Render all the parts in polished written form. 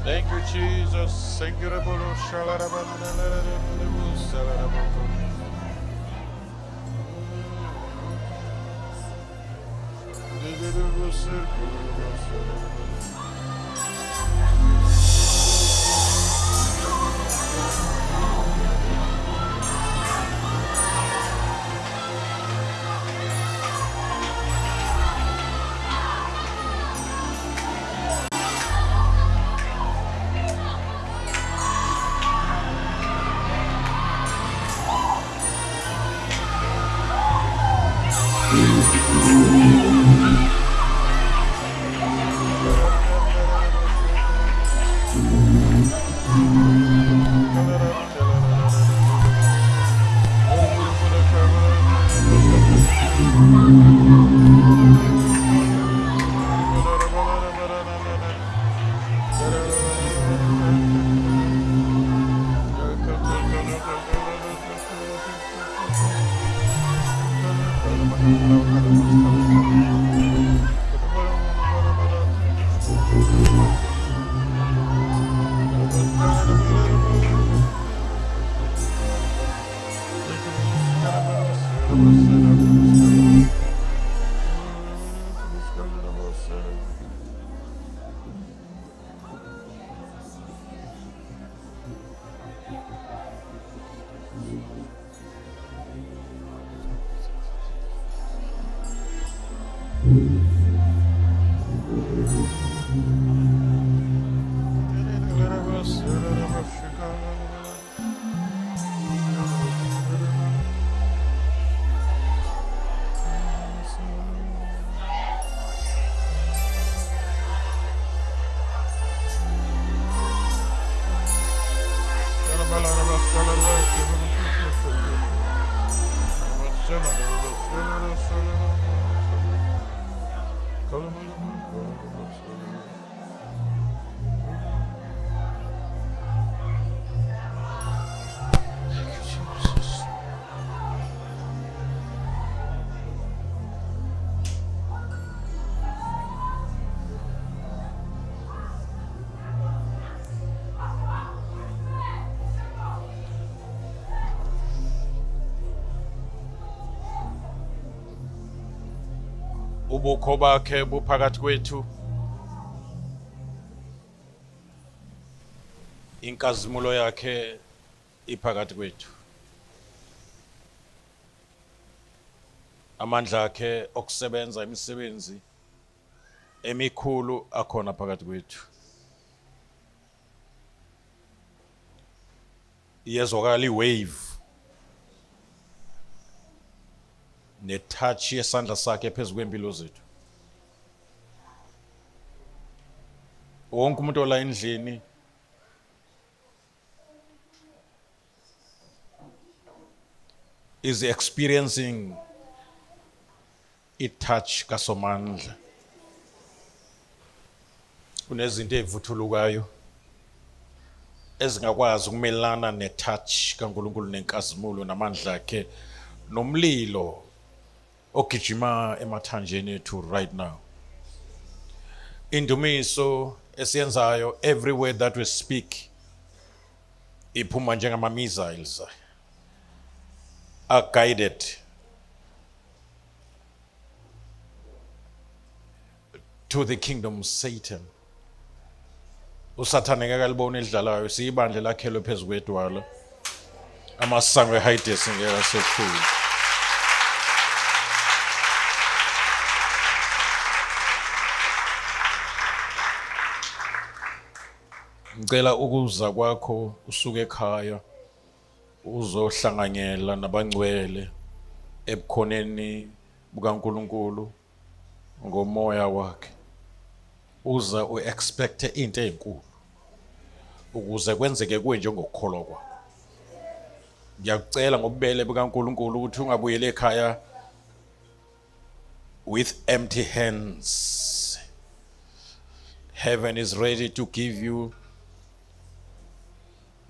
Thank you, Jesus. Thank you, ubukho bakhe buphakathi kwethu, inkazimulo yakhe iphakathi kwethu, amandla akhe okusebenza imisebenzi emikhulu akhona phakathi kwethu. Iyezwakala iwave netouch yesandla sakhe phezulu kwempilo zethu. Wonke umuntu ola endlini is experiencing itouch kaSomandla. Kunezinto ezivuthulukayo ezingakwazi ukumelana netouch kaNkulunkulu nenkazimulo namandla akhe nomlilo ogijima emathanjeni ethu right now. Indumiso esiyenzayo, every word that we speak iphuma njengama missiles are guided to the kingdom of Satan. Usathane ngeke alibone elidlalayo, siyibandle lakhelwe phezulu kwedwala. Amasango eHites ngeke asekhulu. Ngicela ukuza kwakho usuke ekhaya uzohlanganyela nabangcwele ebukhoneni bukaNkulunkulu ngomoya wakhe. Uza uexpecte into ezinkulu ukuze kwenzeke kuwe njengokukholwa kwakho. Ngiyakucela ngobubele bukaNkulunkulu ukuthi ungabuyele ekhaya with empty hands. Heaven is ready to give you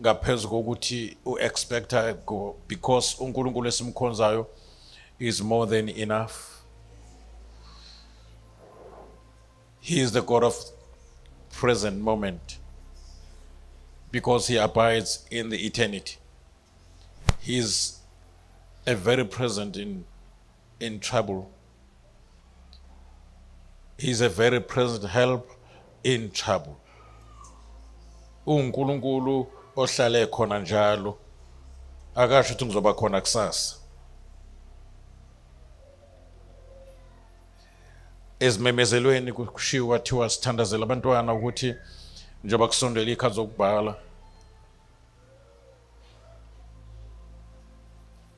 ngaphezu kokuthi uexpecta go, because uNkulunkulu esimkhonzayo is more than enough. He is the God of present moment. because he abides in the eternity. He is a very present in trouble. He is a very present help in trouble. uNkulunkulu ohlale khona njalo akasho ukuthi ngizoba khona kusasa. Ezimemezelweni kushiwo kwathiwa sithandazela abantwana ukuthi njengoba kusondela ikhathi zokubhala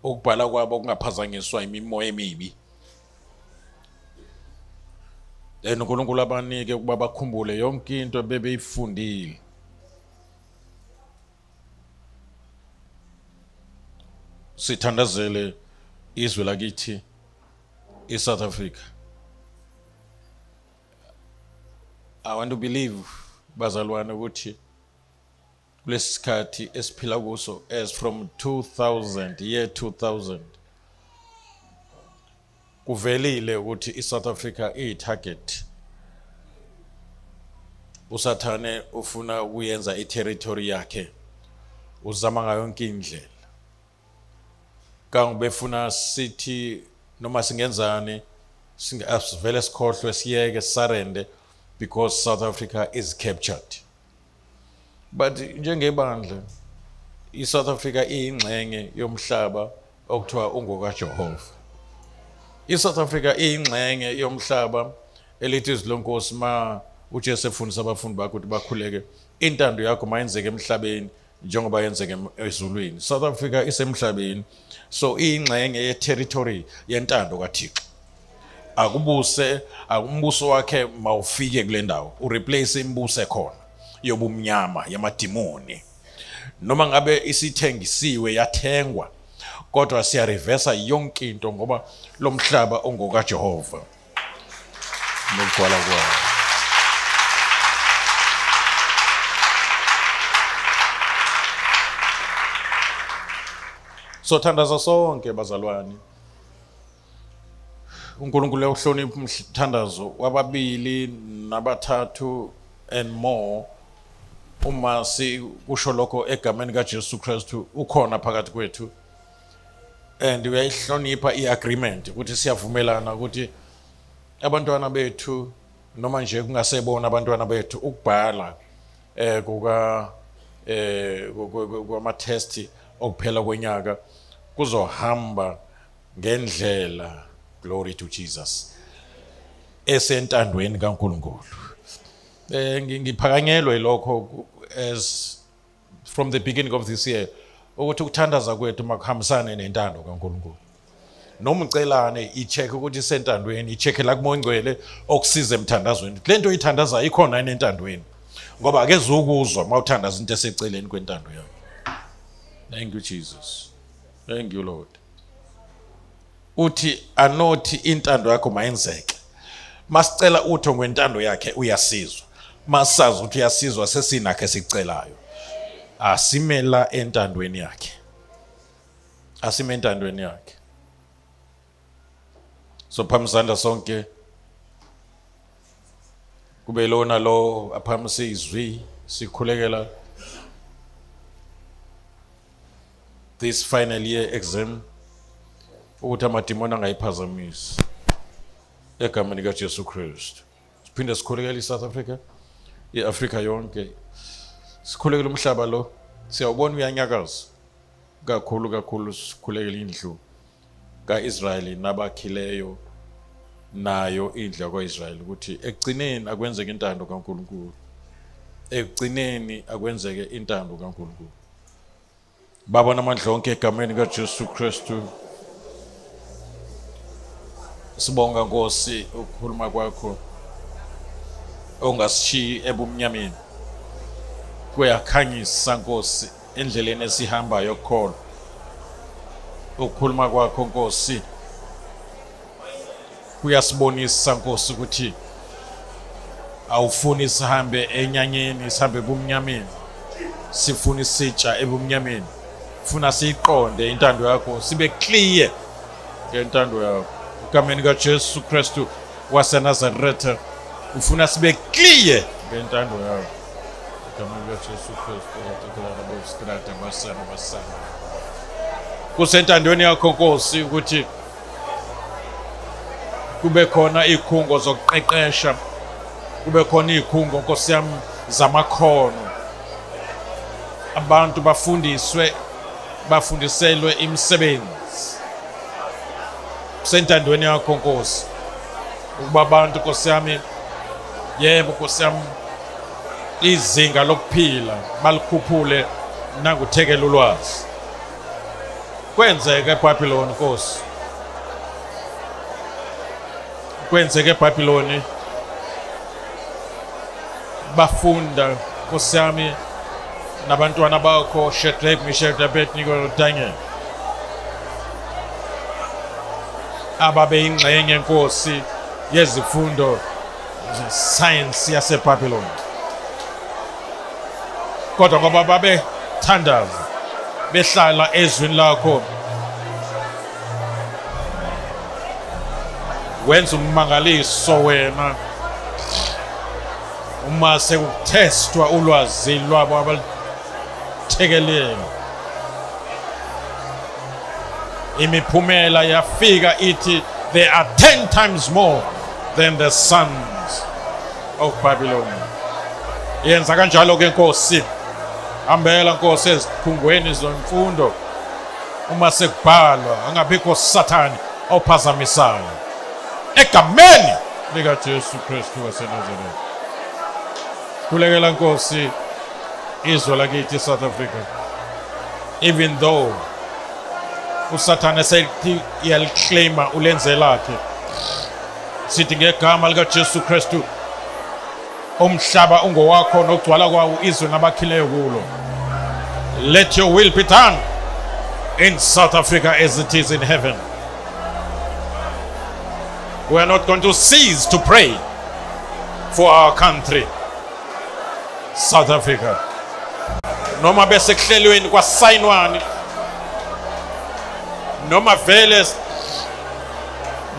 ukubhala kwabo kungaphazanyiswa imimoya emibi. uNkulunkulu abanike ukuba bakhumbule yonke into bebeyifundile. Sithandazele izwe lakithi iSouth Africa. I want to believe bazalwane ukuthi kulesi sikhathi esiphila kuso as from 2000 kuvelile ukuthi iSouth Africa iyi-target. Usathane ufuna ukuyenza i-territory yakhe uzama ngayo yonke indlela. Befuna sithi noma singenzani sivele sikhohlwe siyeke sarende because South Africa is captured. But njengebandla iSouth Africa iyingxenye yomhlaba okuthiwa ungokaJehova. iSouth Africa iyingxenye yomhlaba elithi izilonkosi ma uJesu efundisa abafundi bakhe ukuthi bakhuleke intando yakho mayenzeke emhlabeni njengoba yenzeke ezulwini. South Africa isemhlabeni, so iyingxenye ye-territory yentando kaThixo. Akubuse umbuso wakhe mawufike kule ndawo ureplace imbuso ekhona yobumnyama yamadimoni. Noma ngabe isithengisiwe yathengwa kodwa siyareversa yonke into ngoba lo mhlaba ongokaJehova. Nokugcwala kwawo. So thandaza sonke bazalwane. uNkulunkulu uhlonipha umthandazo wababili nabathathu and more. Uma sikusho lokho egameni kaJesu Kristu ukhona phakathi kwethu. And uyayihlonipha iagreement ukuthi siyavumelana ukuthi abantwana bethu noma nje kungasebona abantwana bethu ukubhala kwama test okuphela kwenyaka kuzohamba ngendlela, glory to Jesus, esentandweni kaNkulunkulu. Ngiphakanyelwe lokho as from the beginning of this year ukuthi ukuthandaza kwethu makuhambisane nentando kaNkulunkulu. Noma ucelane icheck ukuthi isentandweni, icheck la kuMoyingcwele okusiza emthandazweni. Lento oyithandaza ikhona enentandweni. Ngoba akeze ukuzwa mawuthandaza into eseceleni kwentando yakho. Thank you Jesus. Thank you Lord. Uthi anothi intando yakho mayenzeke. Masicela utho ngwentando yakhe uyasizwa. Masazi ukuthi uyasizwa sesinakhe sicelayo. Asimela entandweni yakhe. Asime entandweni yakhe. So phamsanda sonke kube lona lo aphamise izwi sikhulekela this final year exam ukuthi amadimoni angayiphazamisi egameni kaJesu Kristu. Siphinde sikhulekela iSouth Africa, iAfrika yonke. Sikhulekela umhlaba lo siyawubona uyanyakaza kakhulu sikhulekela indlu kaIsrayeli nabakhileyo nayo indlu yakwaIsrayeli ukuthi ekugcineni akwenzeke intando kaNkulunkulu. Ekugcineni akwenzeke intando kaNkulunkulu. Baba namandla onke egameni kaJesu Kristu sibonga Nkosi ukukhuluma kwakho ongasishiyi ebumnyameni. Kuyakhanyisa Nkosi endleleni esihamba yokukholwa. Ukukhuluma kwakho Nkosi kuyasibonisa Nkosi ukuthi awufuni sihambe enyanyeni sihambe ebumnyameni, sifuna isitsha ebumnyameni. Funa siqonde intando yakho sibe clear ngentando yakho. Egameni kaJesu Kristu waseNazaretha ufuna sibe clear ngentando yakho. kusentandweni yakho Nkosi ukuthi kube khona ikhungo zokuqeqesha, kube khona ikhungo Nkosi yami zamakhono, abantu bafundiselwe imisebenzi kusentandweni yakho Nkosi, ukuba abantu Nkosi yami, yebo Nkosi yami, izinga lokuphila balikhuphule nanguthekela ulwazi. Kwenzeke eBhabhiloni Nkosi, kwenzeke eBhabhiloni, bafunda Nkosi yami nabantwana bakho 𝑠𝒊𝒏𝒒𝒒, 𝑚eshach, 𝑎bednego noDaniel, ababeyingxenye Nkosi yezifundo zesayensi yaseBhabhiloni, kodwa ngoba babethandaza behlala ezwini lakho, wenza ummangaliso wena uma sekuthestwa ulwazi lwabo abaluthekeleyo. Imiphumela yafika ithi there are 10 times more than the sons of Babylon. Yenza kanjalo ke Nkosi, hambela Nkosi ezikhungweni zemfundo, uma sekubhalwa angabikho Sathane ophazamisayo, egameni likaJesu Kristu waseNazaretha. Kulekela Nkosi izwe lakithi South Africa, even though uSathane sethi iyalikleyima ulenze lakhe, sithi ngegama likaJesu Kristu umhlaba ungowakho nokugcwala kwawo izwe nabakhileyo kulo. Let your will be done in South Africa as it is in heaven. We are not going to cease to pray for our country, South Africa. Noma besekuhlelweni kwasayinwani, noma vele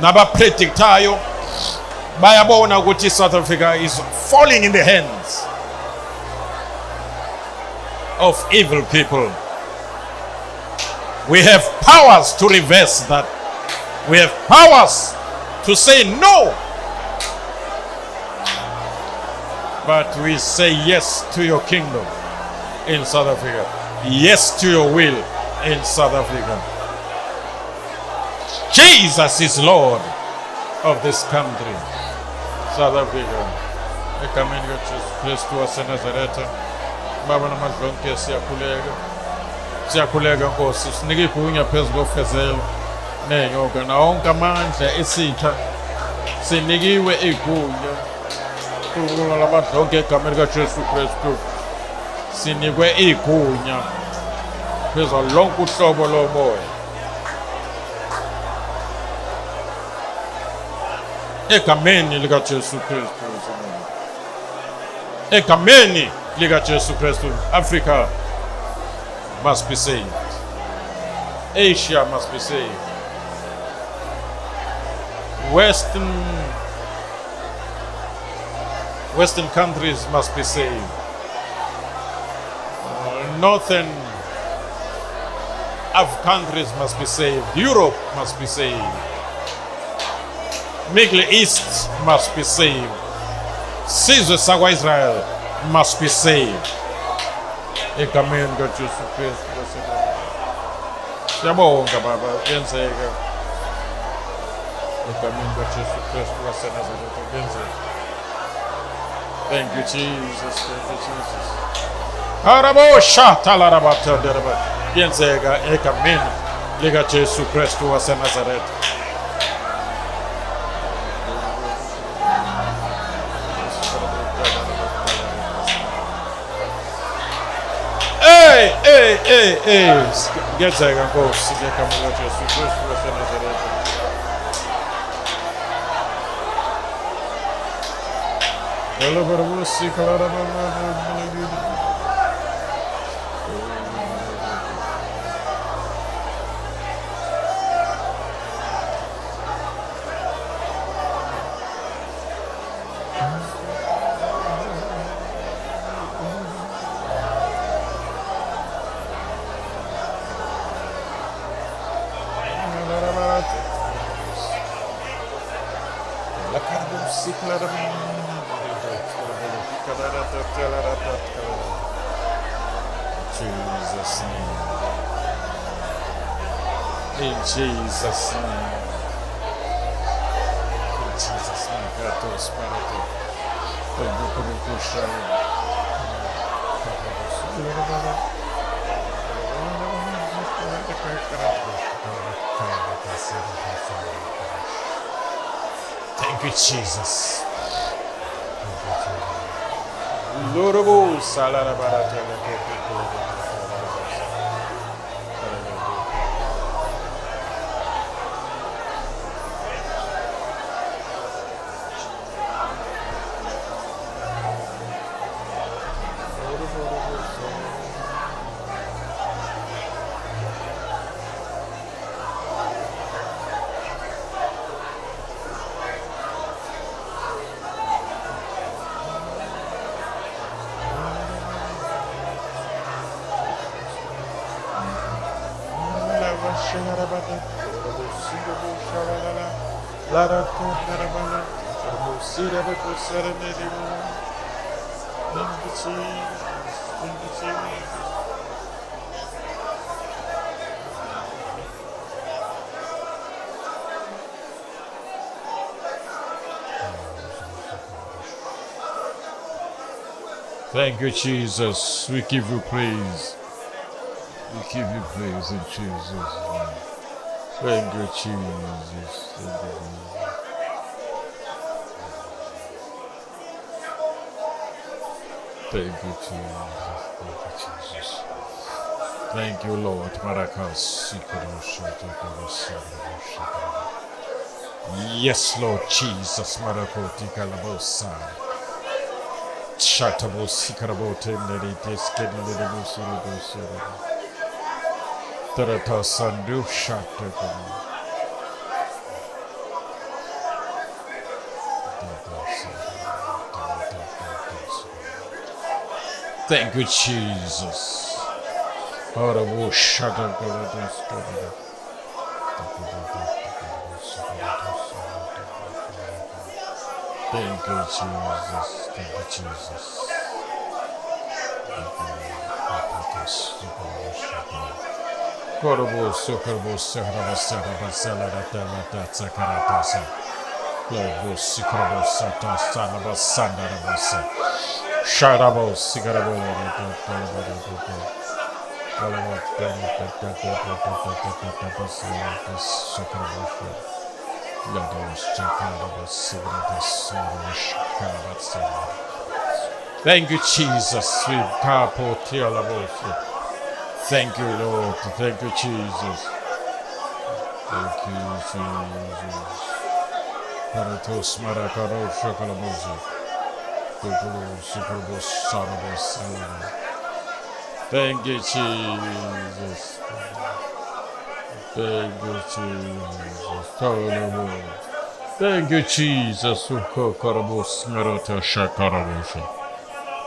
nabapredictayo bayabona ukuthi South Africa is falling in the hands of evil people. We have powers to reverse that. We have powers to say no. But we say yes to your kingdom in South Africa. Yes to your will in South Africa. Jesus is Lord of this country, South Africa. Egameni likaJesu Kristu waseNazaretha, Baba namadlonke siyakhuleka Nkosi, sinike igunya phezu kofezelo nenyoka nawonke amandla esitha, sinikiwe igunya kulo lamadlonke egameni likaJesu Kristu, sinikwe igunya phezu lonke uhlobo lomoya, egameni likaJesu Kristu, egameni likaJesu Kristu. Africa must be saved. Asia must be saved. Western countries must be saved. Northern African countries must be saved. Europe must be saved. Middle East must be saved. Sizwe sakwa-Israel must be saved. Egameni likaJesu Kristu waseNazaretha. Siyabonga Baba, kuyenzeka. Egameni likaJesu Kristu waseNazaretha, kuyenzeka. Thank you, Jesus. Thank you, Jesus. Harabosha talarabata. Kuyenzeka egameni likaJesu Kristu waseNazaretha. Hey, kuyenzeka Nkosi ngegama likaJesu Kristu waseNazaretha. Jesus' name. In Jesus' name. In Jesus' name. Kratos Parato. Thank you, Jesus. Lorobo Salarabara. Thank you, Jesus. We give you praise. We give you praise in Jesus' name. Thank you, Jesus. Thank you, Jesus. Thank you, Lord. Yes, Lord Jesus. Thank you, Jesus. Thank you, Jesus. Thank you, Jesus. Korobo sokorbo sahraba sahraba salarata lata sakaratasa. Globo sikrabo sata salaba sandarabasa. Sharabo sikrabo lata talaba. Thank you, Jesus. Thank you, Lord. Thank you, Jesus. Thank you, Jesus. Paratos Marakaro Shakalamosa. Thank you, Jesus. Thank you, Jesus. Thank you, Jesus. Karabos Marota Shakarabosha.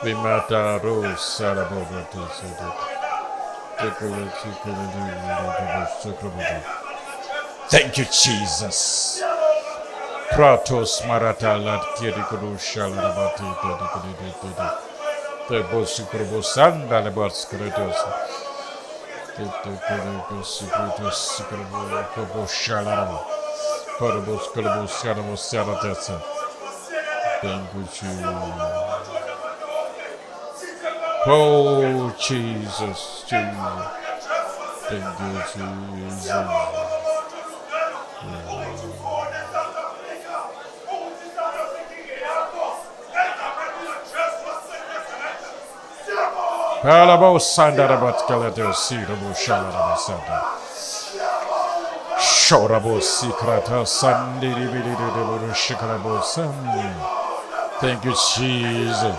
We mata rose Sarabota. Thank you, Jesus. Pratos Marata Latirikuru Shalabati. The Bosicrobo Sanda Lebars Cretos. Thank you, Jesus. Oh, Jesus, Jesus. Thank you, Jesus. Palabo Sandarabat Galato Sirabo Shalarabasata. Shorabo Sikrata Sandiri Shikarabo Sam. Thank you, Jesus.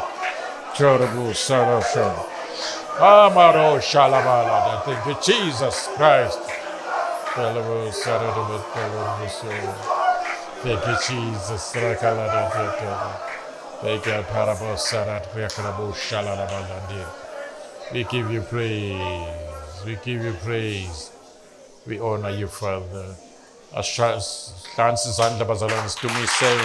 Chorabo Sarasha. Amaro Shalabala. Thank you, Jesus Christ. Palabo Sarabot. Thank you, Jesus. Rakalada. Thank you, Parabo Sarat Rakalabo Shalarabandi. We give you praise. We give you praise. We honor you, Father. As Francis and the Bazalans to me say,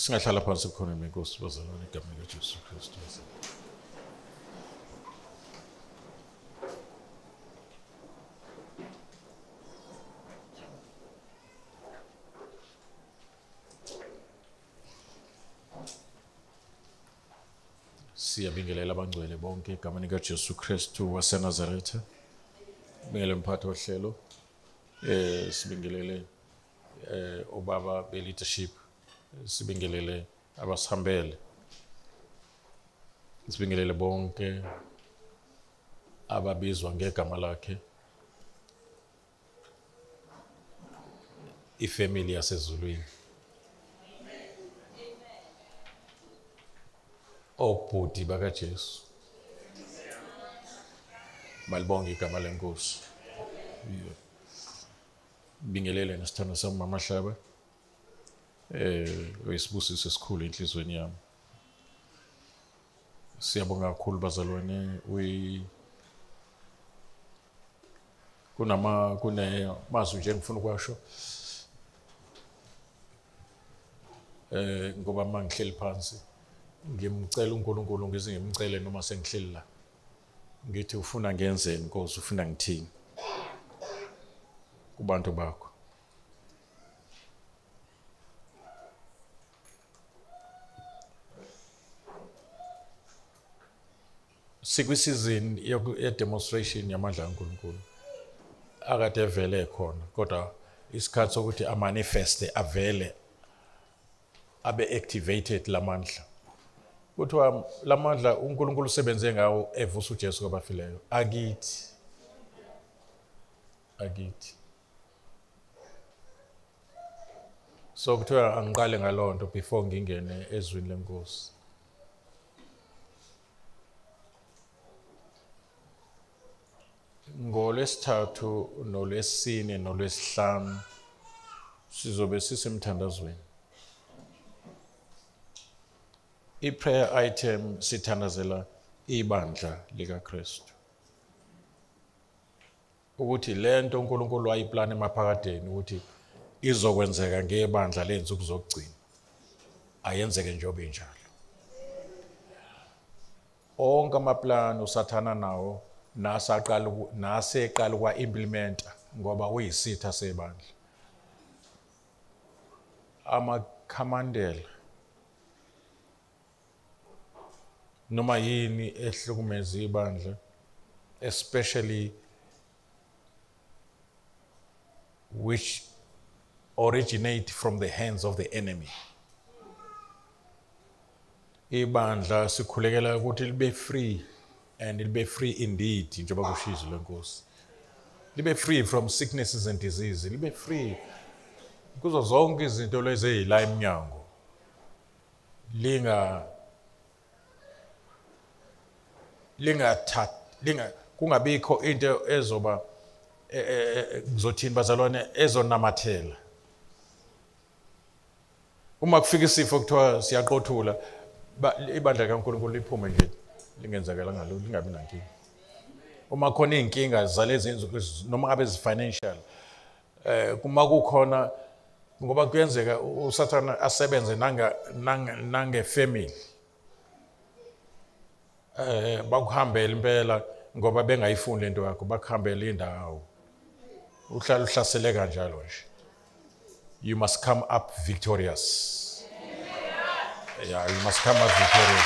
Singahlala phansi kukhona inkosi bazalwane egameni likaJesu Kristu. Siyabingelela abangcwele bonke egameni likaJesu Kristu waseNazaretha. Sibingelele mphathi wohlelo. Sibingelele obaba be-leadership. Sibingelele abasihambele. Sibingelele bonke ababizwa ngegama lakhe. Ifamily yasezulwini. Obhuti bakaJesu. Malibonge igama lenkosi. Bingelele nesithando sami mamathabisilemahlaba. Uyisibusiso esikhulu enhlizweni yami. Siyabonga kakhulu bazalwane. Kunamazwi nje ngifuna ukwasho. Ngoba mangihleli phansi ngimcela uNkulunkulu ngize ngimcele noma sengihleli la. Ngithi ufuna ngenzeni Nkosi, ufuna ngithini kubantu bakho. Sikwisizini ye-demonstration yamandla kaNkulunkulu. Akade evele khona kodwa isikhathi sokuthi amanifeste avele abe activated lamandla. Kuthiwa lamandla uNkulunkulu usebenze ngawo evusa uJesu kwabafileyo. Akithi. So kuthiwa angiqale ngalonto before ngingene ezwini lenkosi. NgoLwesithathu noLwesine noLwesihlanu sizobe sisemthandazweni. I-prayer item sithandazela ibandla likaKristu. Ukuthi lento uNkulunkulu wayiplana emaphakadeni ukuthi izokwenzeka ngebandla lenzuku zokugcina. Ayenzeke njengoba injalo. Onke amaplani usathana nawo naseqala ukwa-implementa ngoba uyisitha sebandla. Amakhamandela noma yini ehlukumeza ibandla, especially which originate from the hands of the enemy. Ibandla sikhulekela ukuthi libe free, and libe free indeed njengoba kushizo lenkosi. Libe free from sicknesses and diseases. Libe free kuzo zonke izinto lezi ezila eminyango. Kungabikho into ezoba kuzothini bazalwane ezonamathela. Uma kufika isifo kuthiwa siyaqothula, ibandla likaNkulunkulu liphume nje lingenzakala ngalolu, lingabi nankinga. Uma khona inkinga zalezi izinto noma ngabe financial, kuma kukhona ngoba kuyenzeka uSathana asebenze nange-family. Bakuhambela impela ngoba bengayifuni lento yakho, bakuhambela indawo. Uhlala uhlasele kanjalo nje. You must come up victorious. Yeah, you must come up victorious.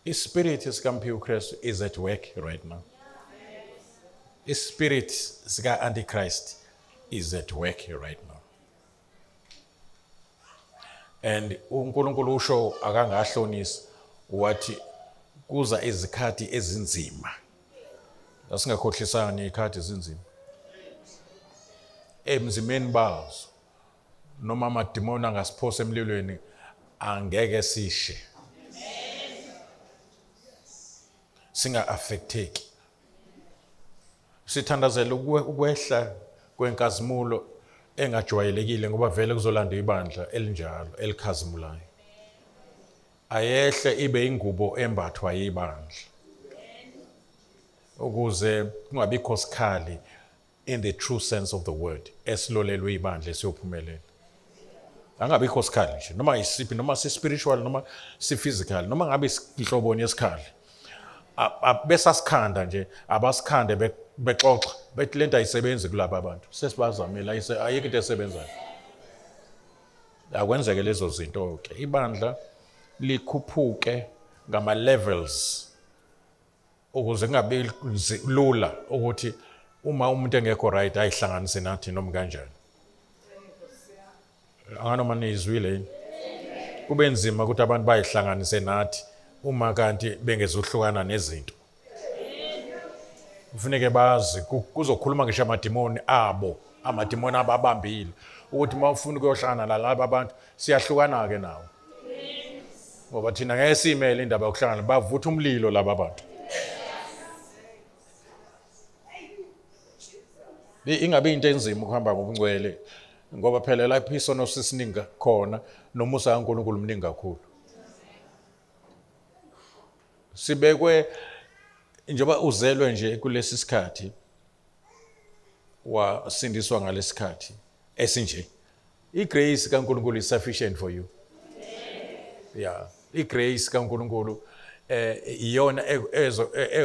His spirit sikaMphiwe Kristu is at work right now. His spirit sika Antichrist is at work right now. And uNkulunkulu usho akangahlonisi wathi kuza izikhathi ezinzima. Asingakhohlisani izikhathi ezinzima. Emzimeni bazo noma amadimoni angasiphosa emlilweni angeke sishe. Singa affecteki. Sithandazela ukwehla kwenkazimulo engajwayelekile ngoba vele kuzolanda ibandla elinjalo elikhazimulayo. Ayehle ibe ingubo embathwa yibandla. ukuze kungabikho sikhali in the true sense of the word esilolelwe ibandla esiyophumelela. Angabikho sikhali nje noma isiphi noma si-spiritual noma si-physical noma ngabe inhloboni yesikhali. Besasikhanda nje abasikhande bexoxa bethi lento ayisebenzi kulabo abantu. Sesibazamile ayikho into esebenzayo. Akwenzeke lezo zinto ke. Ibandla likhuphuke ngama levels ukuze kungabe lula ukuthi uma umuntu engekho right ayihlanganise nathi noma kanjani. Anganoma nizwile kube nzima ukuthi abantu bayihlanganise nathi uma kanti bengezohlukana nezinto. Kufuneke bazi kuzokhuluma ngisho amadimoni abo, amadimoni ababambile ukuthi mawufuna ukuyohlangana nalabo abantu siyahlukana ke nawo. Ngoba thina ngeke simele indaba yokuhlangana bavutha umlilo laba bantu. Ingabe into enzima ukuhamba ngobungcwele ngoba phela lapho isono sisiningi khona nomusa kaNkulunkulu mningi kakhulu. Sibekwe njengoba uzelwe nje kulesi sikhathi wasindiswa ngalesikhathi esinje. iGrace kaNkulunkulu is sufficient for you. Yeah, iGrace kaNkulunkulu iyona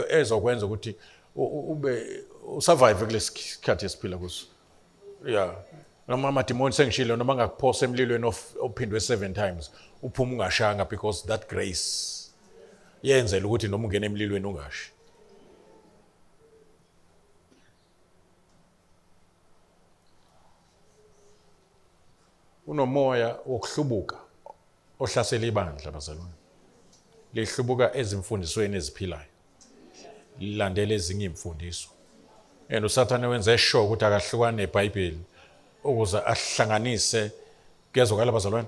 ezokwenza ukuthi ube usurvive kulesi sikhathi esiphila kuso. Yeah. Noma amadimoni sengishilo noma ngakuphosa emlilweni ophindwe 7 times uphuma ungashanga because that grace yenzela ukuthi noma ungena emlilweni ungashi. Unomoya wokuhlubuka ohlasela ibandla bazalwane. Lihlubuka ezimfundisweni eziphilayo. Lilandela ezinye imfundiso. And uSathane wenza sure ukuthi akahlukane neBhayibheli ukuze ahlanganise kezokala bazalwane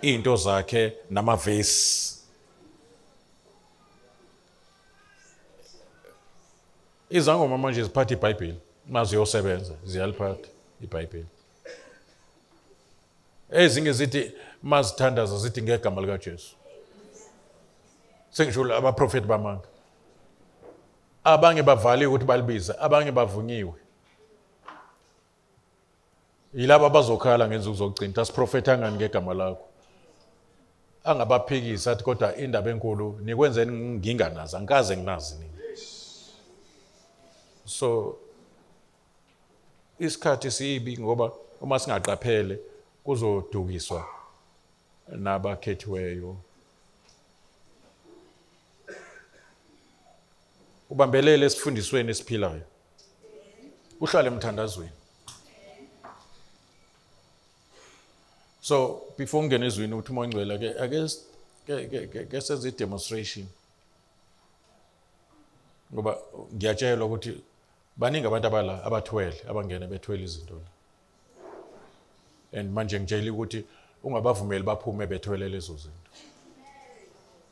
into zakhe namavesi. Izangoma manje ziphatha iBhayibheli maziyosebenza ziyaliphatha iBhayibheli. Ezinye zithi mazithandaza zithi ngegama likaJesu. Sengisho abaprofeti bamanga. Abanye bavaliwe ukuthi balibiza, abanye bavunyiwe. Yilabo abazokhala ngenzuzo zokugcina asiprofethanga ngegama lakho. Angabaphikisa athi kodwa indaba enkulu nikwenzeni nginganazi angikaze nginazi nini. So isikhathi sibi ngoba uma singaqaphele kuzodukiswa nabakhethiweyo. Ubambelele esifundisweni esiphilayo. Uhlale emthandazweni. So before ungene ezweni uthi uMoya ke ake senze demonstration. Ngoba ngiyatshelwa ukuthi baningi abantu abala abathwele abangena bethwele izinto. And manje ngitshela ukuthi ungabavumeli baphume bethwele lezo zinto.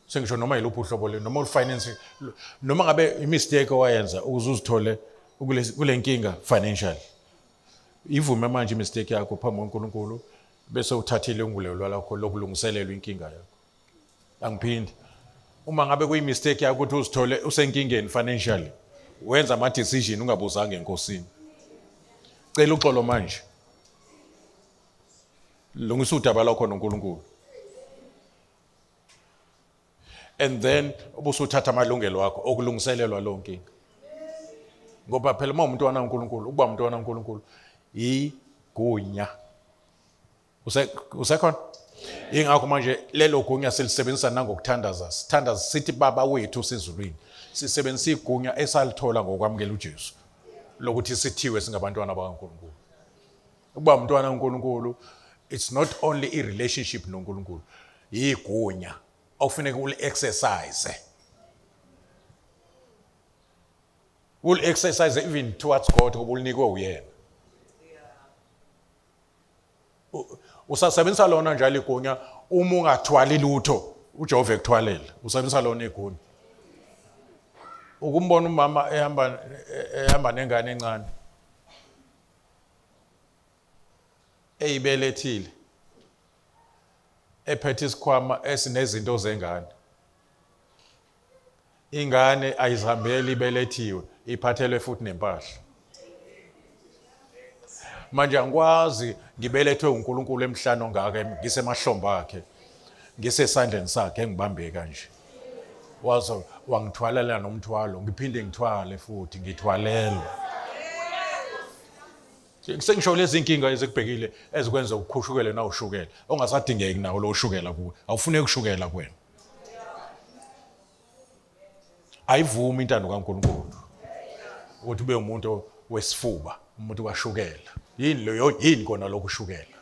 Sengisho noma yiluphi uhlobo le noma ufinance noma ngabe imistake owayenza ukuze uzithole kule nkinga financial. Ivume manje imistake yakho phambi koNkulunkulu bese uthathile ungulelo lakho lokulungiselela inkinga yakho. Angiphindi. Uma ngabe kuyimistake yakho ukuthi uzithole usenkingeni financially, wenza ama decision ungabuzanga enkosini. Cela uxolo manje. Lungisa udaba lakho noNkulunkulu. And then ubusuthatha amalungelo wakho okulungiselelwa lonke. Ngoba phela uma umuntu wanaNkulunkulu, ukuba umuntu wanaNkulunkulu igunya. Usekhona? Ingakho manje lelo gunya silisebenzisa nangokuthandaza. Sithandaza sithi baba wethu sezulwini. Sisebenzisa igunya esalithola ngokwamukela uJesu lokuthi sithiwe singabantwana bakaNkulunkulu. Ukuba umntwana kaNkulunkulu it's not only a relationship noNkulunkulu. Igunya okufanele uli-exercise. Uli-exercise even towards God obulinikwe uyena. Usasebenzisa lona njalo igunya uma ungathwali lutho uJehova ekuthwalela. Usebenzisa lona igunya. Ukumbona umama ehamba nengane encane eyibelethile ephethe isikhwama esinezinto zengane. Ingane ayizihambeli ibelethiwe iphathelwe futhi nempahla. Manje angikwazi ngibelethwe uNkulunkulu emhlanje ongaka ngisemahlombe akhe ngisesandleni sakhe engibambe kanje. Wazo wangithwalela nomthwalo ngiphinde ngithwale futhi ngithwalelwe. Sengisho lezi inkinga ezikubhekile ezikwenza ukukhushukele na ushukela ongasadingeki nawo lo ushukela kuwe awufuneki ushukela kuwena. Ayivumi intando kaNkulunkulu ukuthi ube umuntu wesifuba umuntu washukela. Yini kona lokushukela?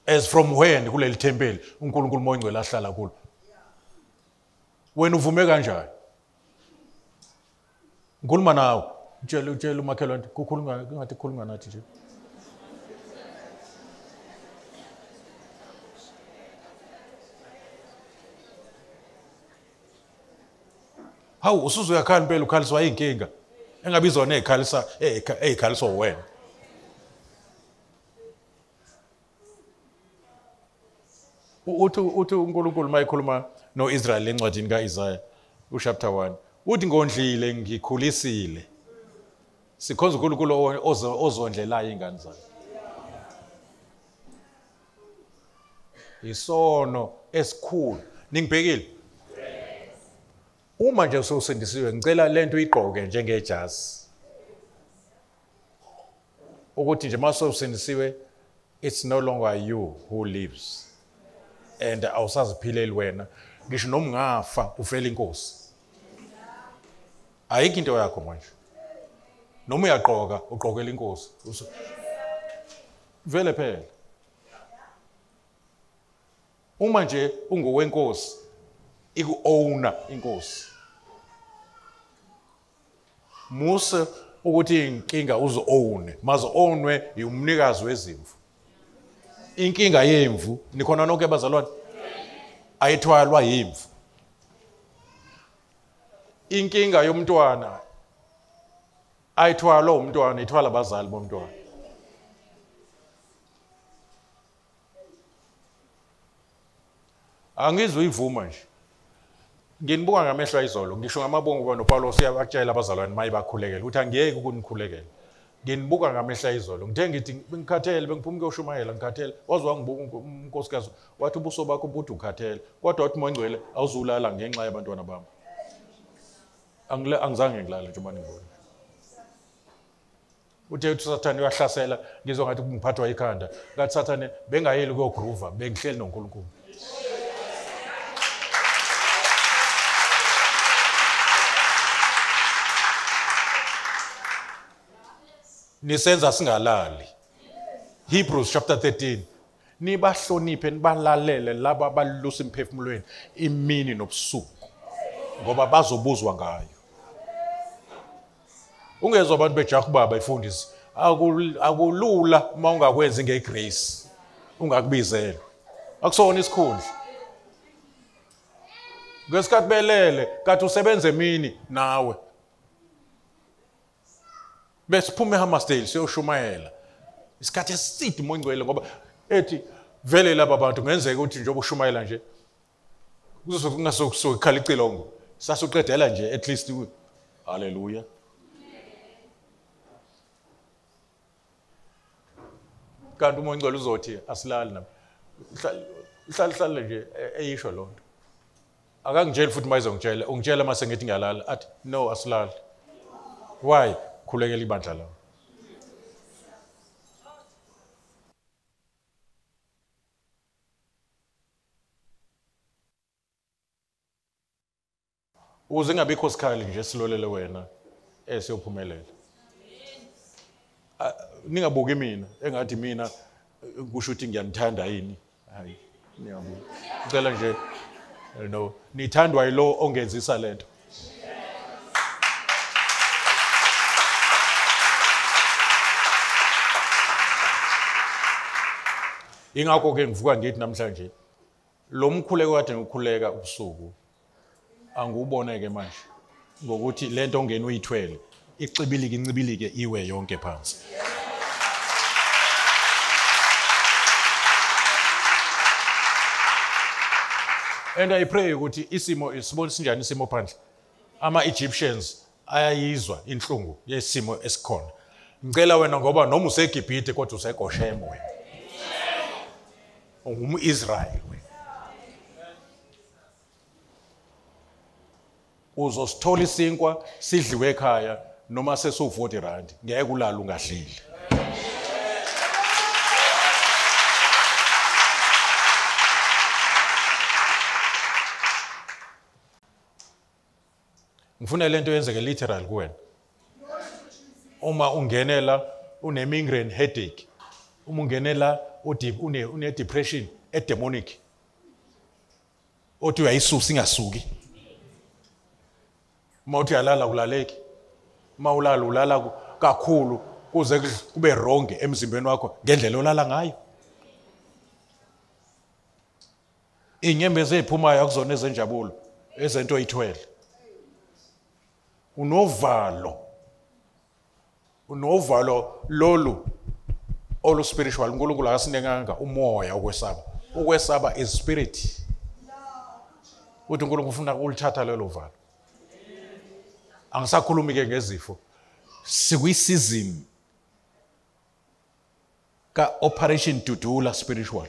As from when kuleli thempeli uNkulunkulu 𝑚oya ongcwele ahlala kulo, wena uvume kanjani? Ngikhuluma nawe, utshela umakhelwane kukhuluma ngathi khuluma nathi nje. Hawu usuze uyakhala impela ukhaliswa inkinga engabe izona ezikhaliswa wena. Uthi uNkulunkulu mayikhuluma noIsrael encwadini kaIsaya chapter 1 uthi ngondlile ngikhulisile. Sikhonza uNkulunkulu ozondlelayo ingane zakhe. Isono esikhulu ningibhekile. Uma nje usendisiwe ngicela lento uyigqoke njengejazi. Ukuthi nje mase usendisiwe it's no longer you who lives. And awusaziphileli wena ngisho noma ungafa ufela inkosi. Ayikho into yakho manje. Noma uyaqoka uqokela inkosi. Vele phela. Uma nje ungowenkosi iku-owner inkosi. Musa ukuthi inkinga uzo-own, mazo-ownwe umnikazi wezimvu. Inkinga yemvu nikhona nonke abazalwane ayithwalwa yimvu. Inkinga yomntwana ayithwalwa umntwana ithwala abazali bomntwana. Angizwe ivuma nje. Nginibuka ngamehlo ayizolo ngisho ngamabongo kuba noPaulos uyakutshela abazalwane maye bakhulekela uthi angiyeke ukunikhulekela. Nginibuka ngamehlo ayizolo ngithe ngithi ngikhathele bengiphuma ukuyoshumayela ngikhathele wazwa ngibuka unkosikazi wathi ubuso bakho buthi ukhathele kodwa wathi 𝑚oya ongcwele awuzulala ngenxa yabantwana bami. Angizange ngilala nje uma ngibona. Uthe uSathane uyahlasela ngizwa ngathi ngiphathwa ikhanda ngathi Sathane bengayeli kuyogroova bengihleli noNkulunkulu. Nisenza singalali. Hebrews chapter 13. Nibahloniphe nibalalele laba abalusa imphefumulweni imini nobusuku ngoba bazobuzwa ngayo. Ungezwe abantu bejaha ubaba ifundisi akulula uma ungakwenzi ngegrace ungakubizela. Akusona isikhundla. Ngesikhathi belele kathi usebenza emini nawe. Besiphume eHammersdale siyoshumayela. Isikhathi eside 𝑚oya ongcwele ngoba ethi vele laba bantu ngenzeka ukuthi njengoba ushumayela nje kungasokusuka ikhala icilongo sasuqedela nje at least haleluya. Kanti 𝑚oya ongcwele uzothi asilali nami. Hlala nje eyisho lonto. Akangitshela futhi mayizongitshela ungitshela mase ngithi ngiyalala athi no asilali. Why? Khulekela ibandla lawo. Uze ngabikho sikhali nje silolele wena esiyophumelela. Ningabuki mina engathi mina kusho ukuthi ngiyanithanda yini. Hayi niyabuka. Ngicela nje no nithandwa yilo ongenzisa lento. Ingakho ke ngivuka ngithi namhlanje lo mkhuleko kade ngikhuleka ubusuku anguboneke manje ngokuthi lento ongena uyithwele icibilike incibilike iwe yonke phansi. And I pray ukuthi isimo isibone sinjani isimo phandle ama-Egyptians ayayizwa inhlungu yesimo esikhona. Ngicela wena ngoba noma useGibhithe kodwa useGoshen wena. Ungum-Israyeli wena. Uzosithola isinkwa sidliwe ekhaya noma sesu-R40 ngeke ulala ungadlile. Ngifuna lento yenzeke literal kuwena. Uma ungenela une-migraine headache, uma ungenela une-depression edemonic, othi uyayisusa ingasuki. Uma uthi uyalala kulaleki, uma ulala kakhulu kuze kube wrong emzimbeni wakho ngendlela olala ngayo. Inyembezi eziphumayo akuzona ezenjabulo, ezento oyithwele. Unovalo lolu olu spiritual. uNkulunkulu akasinekanga umoya ukwesaba. Ukwesaba is spirit. Uthi uNkulunkulu ufuna ulithatha lelo valo. Angisakhulumi ke ngezifo. Sikuyisizini ka operation Dudula spiritual.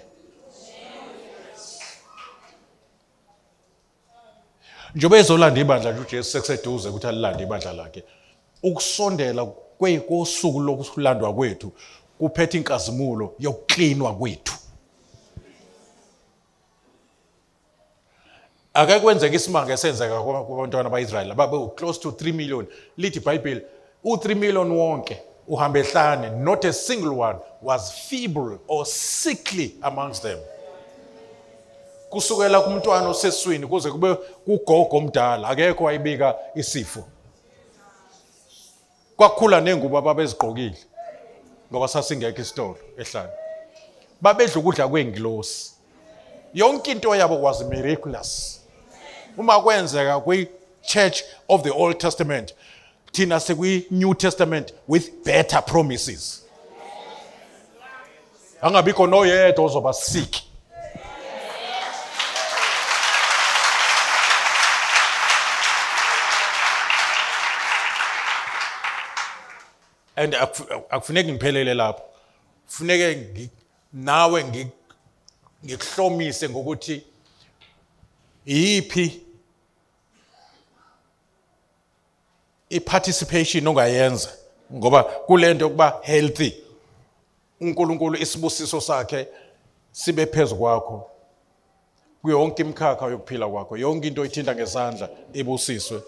Njobe ezolanda ibandla nje uJesu sekuseduze ukuthi alilande ibandla lakhe. Ukusondela kosuku lokulandwa kwethu kuphethe inkazimulo yokuklinwa kwethu. Ake kwenzeka isimanga esenzeka kubantwana baIsrael babe close to 3 million. Lithi iBhayibheli u3 million wonke uhambe ehlane, not a single one was feeble or sickly amongst them. Kusukela kumntwana oseswini kuze kube kugogo omdala akekho wayibika isifo. Kwakhula nengubo ababezigqokile ngoba sasingekho isitolo ehlane. Babedla ukudla kwengilosi. Yonke into yabo was miraculous. Uma kwenzeka kwi-Church of the Old Testament, thina sekwi-New Testament with better promises. Angabikho noyedwa ozoba sick. And akufuneki ngiphelele lapho. Kufuneke nawe ngikuhlomise ngokuthi iyiphi i-participation ongayenza ngoba kulento yokuba healthy. uNkulunkulu isibusiso sakhe sibe phezu kwakho. Kuyonke imikhakha yokuphila kwakho, yonke into oyithinta ngezandla ibusiswe.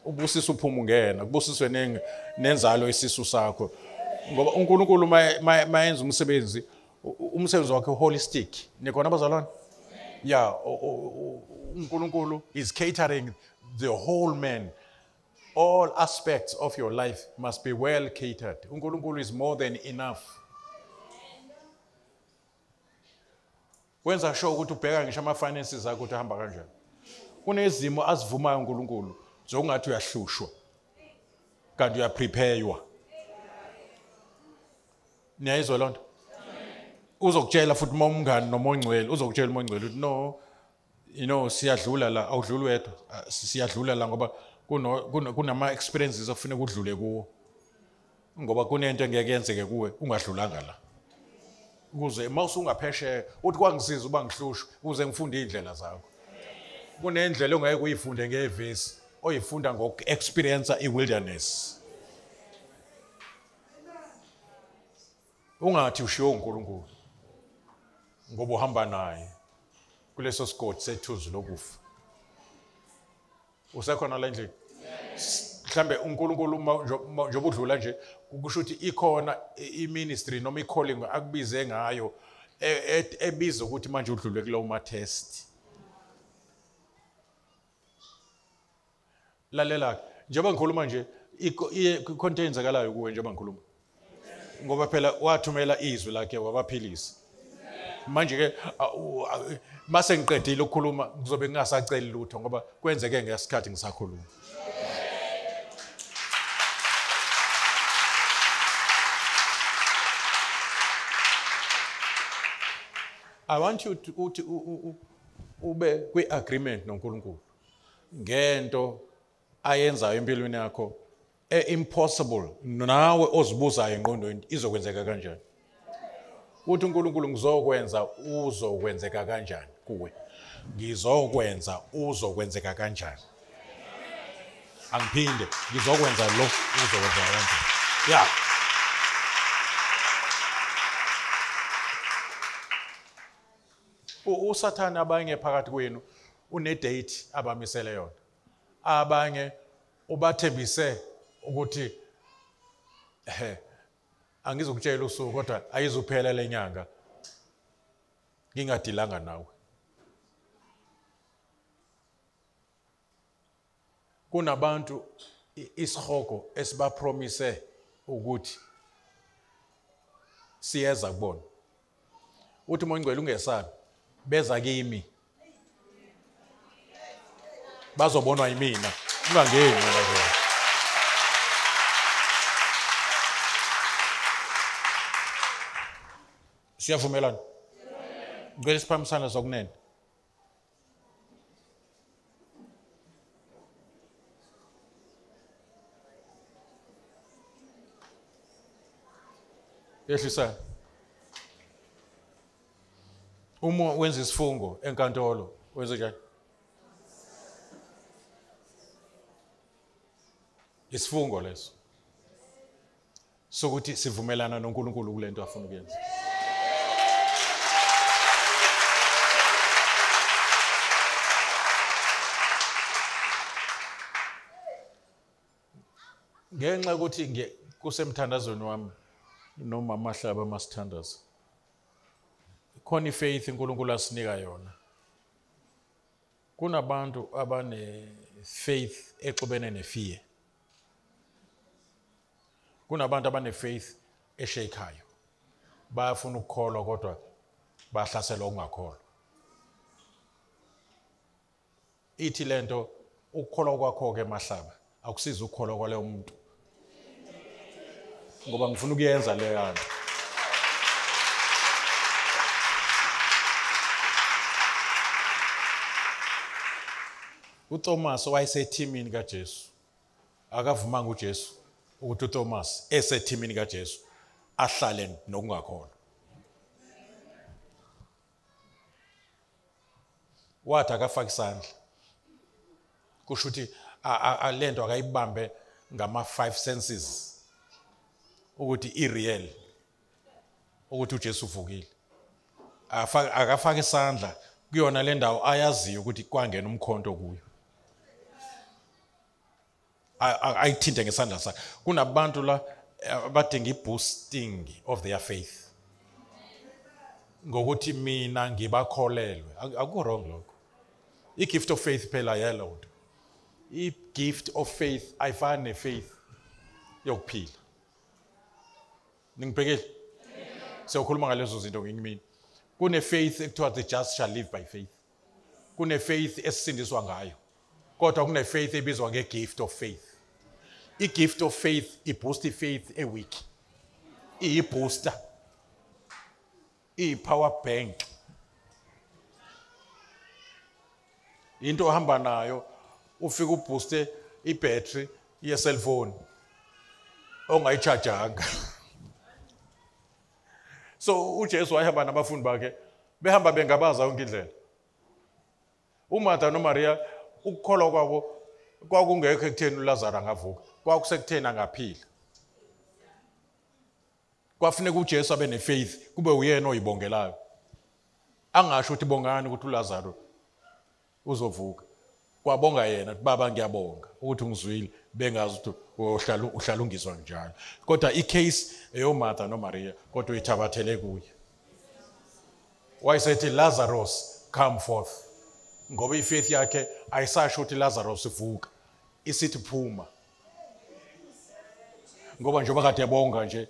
Ubusiswe uphuma ungena, kubusiswe nenzalo isisu sakho. Ngoba uNkulunkulu mayenza umsebenzi wakhe holistic. Nikhona bazalwane? Yeah, uNkulunkulu is catering the whole man. All aspects of your life must be well catered. uNkulunkulu is more than enough. Wenza sure ukuthi ubheka ngisho ama-finances akho ukuthi ahamba kanjani. Kunezimo azivumayo uNkulunkulu zokungathi uyahlushwa kanti uyapreparewa. Niyayizwa lonto? Uzokutshela futhi umngani noma ongcwele, uzokutshela umongcwele ukuthi no, siyadlula la, awudluli wedwa, siyadlula la ngoba kunama experiences ofuneka udlule kuwo. Ngoba kunento engeke yenzeke kuwe ungadlulanga la. Ukuze mawusungaphesheya uthi kwangisiza uba ngihlushwe ukuze ngifunde indlela zakho. Kunendlela ongeke uyifunde ngevesi, oyifunda ngoku-experience i-wilderness. Ungathi ushiwo uNkulunkulu ngoba uhamba naye kuleso sigodi sethuzi lokufa. Usekhona la endlini? Mhlambe uNkulunkulu njengoba udlula nje kusho ukuthi ikhona i-ministry noma i-calling akubize ngayo ebiza ukuthi manje udlule kulowo ma-test. Lalela njengoba ngikhuluma nje ikhonto eyenzakalayo kuwe njengoba ngikhuluma. Ngoba phela wathumela izwi lakhe wabaphilisa. Manje ke mase ngiqedile ukukhuluma kuzobe ngingasaceli lutho ngoba kwenzeke ngesikhathi ngisakhuluma. I want you to ube kwi-agreement noNkulunkulu ngento ayenzayo empilweni yakho impossible nawe ozibuzayo engqondweni izokwenzeka kanjani. Uthi uNkulunkulu ngizokwenza uzokwenzeka kanjani kuwe. Ngizokwenza uzokwenzeka kanjani. Angiphinde ngizokwenza lo uzokwenza kanjani. Yeah. uSathane abanye phakathi kwenu une-date abamisele yona. Abanye ubathembise ukuthi angizokutshela usuku kodwa ayizuphela lenyanga ngingadilanga nawe. Kunabantu isihogo esibapromise ukuthi siyeza kubona. Uthi uMoyingcwele ungesabi beza kimi bazobonwa yimina ungangeni la. Siyavumelana? Ngicela siphamisane zokunene. Yehlisa. Uma wenza isifungo enkantolo wenza njani? Isifungo leso sokuthi sivumelana noNkulunkulu kulento afuna ukuyenza. Ngenxa ukuthi kusemthandazweni wami noMamahlaba masithandaza. Khona ifaith uNkulunkulu asinika yona. Kunabantu abane faith exubene nefear. Kunabantu abane faith eshayikhayo. Bayafuna ukukholwa kodwa bahlaselwa ukungakholwa. Ithi lento ukukholwa kwakho ke Mahlaba akusiza ukukholwa kwaleyo umuntu. Ngoba ngifuna ukuyenza leyo nto. uThomas wayesethimini kaJesu. Akavumanga uJesu ukuthi uThomas esethimini kaJesu ahlale nokungakholwa. Wathi akafaka isandla. Kusho ukuthi lento akayibambe ngama-5 senses ukuthi i-real ukuthi uJesu uvukile. Akafaka isandla kuyona le ndawo ayaziyo ukuthi kwangena umkhonto kuyo. Ayithinte ngesandla sakhe. Kunabantu la abadinga i-boosting of their faith. Ngokuthi mina ngibakholelwe. Akukho wrong lokho. I-gift of faith phela yellow. I-gift of faith ayifani ne-faith yokuphila. Ningibhekile? Siyokhuluma ngalezo zinto ngimini. Kune-faith ekuthiwa the just shall live by faith. Kune-faith esisindiswa ngayo. Kodwa kune-faith ebizwa nge-gift of faith. I-gift of faith iboosta i-faith e-weak. Iyi-booster. Iyi-power bank. Into ohamba nayo ufika ubooste i-battery ye-cellphone ongayichargeanga. So uJesu wahamba nabafundi bakhe behamba bengabaza yonke indlela. uMartha noMaria ukukholwa kwabo kwakungekho ekutheni uLazaro angavuka. Kwakusekutheni angaphila. Kwafuneka uJesu abe nefaith kube uyena oyibongelayo. Angasho ukuthi bongani ukuthi uLazaro uzovuka. Kwabonga yena ukuthi baba ngiyabonga ukuthi ungizwile bengazi ukuthi uhlala ungizwa njalo. Kodwa i-case eyoMartha noMaria kodwa uyithabathele kuye. Wayesethi Lazarus come forth. Ngoba ifaith yakhe ayisasho ukuthi Lazarus uvuka. Isithi phuma. Ngoba njengoba kade yabonga nje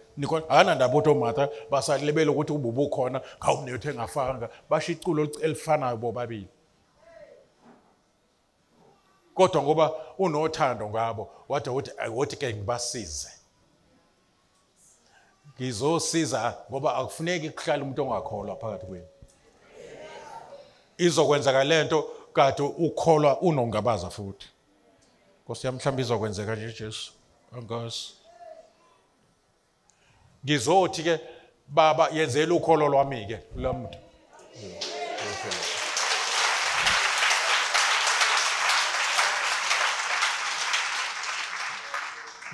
akanandaba ukuthi oMartha basalebela ukuthi ububu khona khawumnethe engafanga bashiculo elifanayo bobabili. Kodwa ngoba unothando ngabo wathi ke ngibasize. Ngizosiza ngoba akufuneki kuhlala umuntu ongakholwa phakathi kwenu. Izokwenzeka lento kade ukholwa unongabaza futhi. Nkosi yami mhlawumbe izokwenzeka nje Jesu. Angazi. Ngizothi ke baba yenzela ukholo lwami ke lamuntu.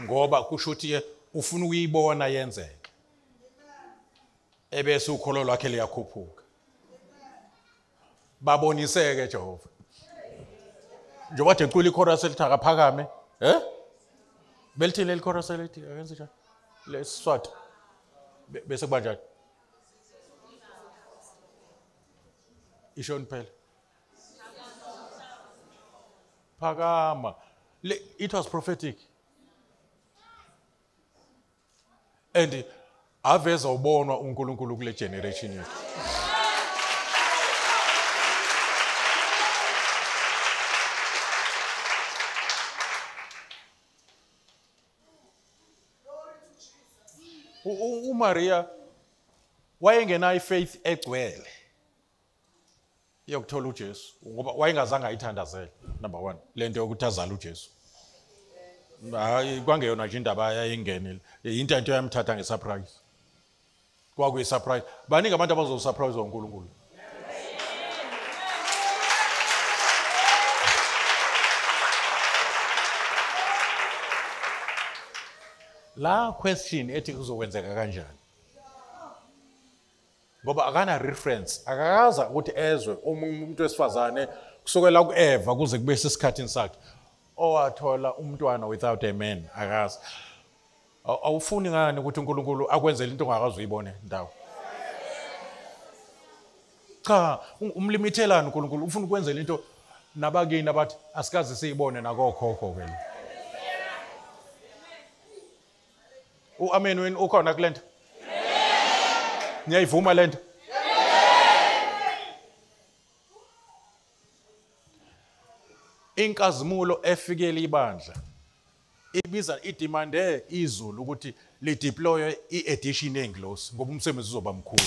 Ngoba kusho ukuthi ke ufuna ukuyibona yenzeka. Ebese ukholo lwakhe liyakhuphuka. Baboniseke Jehova. Njengoba ecula ichorus elithi akaphakame, Belithini leli chorus elithi akenze njani? Lesiswati. Bese kuba njani? Ishoni phela. Phakama. It was prophetic. And aveza ubonwa uNkulunkulu kule generation yethu. uMaria wayengenayo ifaith egcwele yokuthola uJesu ngoba wayengazange ayithandazele number 1 lento yokuthi azale uJesu. Hayi kwangeyona nje indaba yayingenile into yamthatha ngesurprise. Kwakuyi surprise. Baningi abantu abazosurprise uNkulunkulu. La question ethi kuzokwenzeka kanjani? Ngoba akana reference, akakaza ukuthi ezwe umuntu wesifazane kusukela kuEva kuze kube sesikhathini sakhe owathola umntwana without a man, akazi. Awufuni ngani ukuthi uNkulunkulu akwenzele into ongakazi uyibone ndawo? Cha, umlimithelani uNkulunkulu, ufuna ukwenzela into nabakini abathi asikaze siyibone nakokhokho ke. Amen wena ukhona kulento? Niyayivuma lento? Inkazimulo efikele ibandla ibiza idemande izulu ukuthi lideploye iedition engilosi ngoba umsebenzi uzoba mkhulu.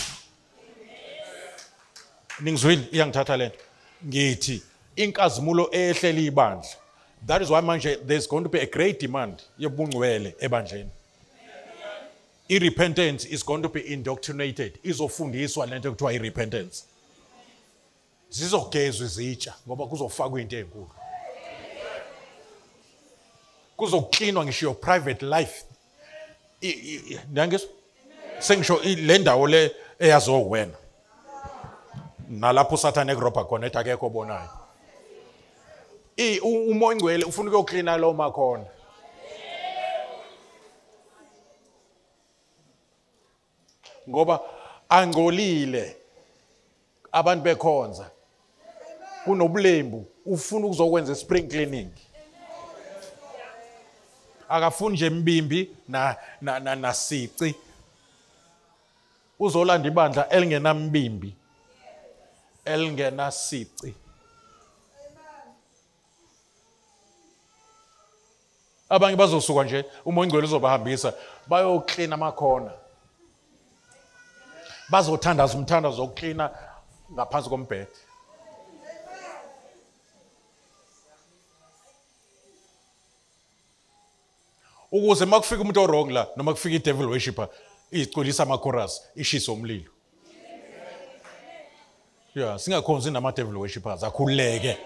Ningizwile iyangithatha lento? Ngithi inkazimulo ehlele ibandla. That is why manje there's going to be a great demand yobungcwele ebandleni. I-repentance is going to be indoctrinated. Izofundiswa lento ekuthiwa i-repentance. Zizogezwa izitsha ngoba kuzofakwa into enkulu. Kuzoklinwa ngisho your private life. Nangizwa? Sengisho le ndawo le eyazo wena. Nalapho uSathane egrobha khona ethi akekho obonayo. Umoya ongcwele ufuna ukuyoklina lo makhona. Ngoba angcolile abantu bekhonza kunobulembu ufuna ukuzokwenza spring cleaning akafuni nje mbimbi na sici uzolanda ibandla elingenambimbi elingena sici. Abanye bazosuka nje umoya ongcwele uzobahambisa bayoklina amakhona. Bazothandaza umthandazo wokuklina ngaphansi kombhede. Ukuze makufika umuntu orong la noma kufika i-devil worshipper iziculisa ama-chorus ishisa umlilo. Yeah, singakhonzi nama-devil worshippers akhululeke.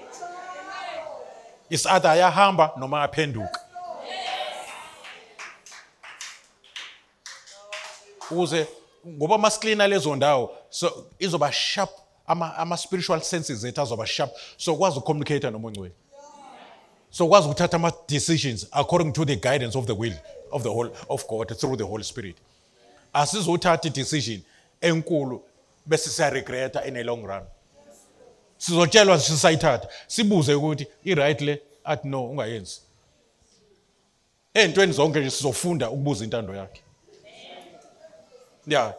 Is-either ayahamba noma ayaphenduka. Ukuze ngoba masiklina lezo ndawo so izoba sharp ama spiritual senses ethu azoba sharp so kwazi ukucommunicate nomoya ongcwele. So kwazi ukuthatha ama decisions according to the guidance of the will of the whole of God through the Holy Spirit. Asizothatha i-decision enkulu bese siyaregreta in a long run. Sizotshelwa sisayithatha sibuze ukuthi i-right le athi no ungayenzi. Entweni zonke nje sizofunda ukubuza intando yakhe. Yeah.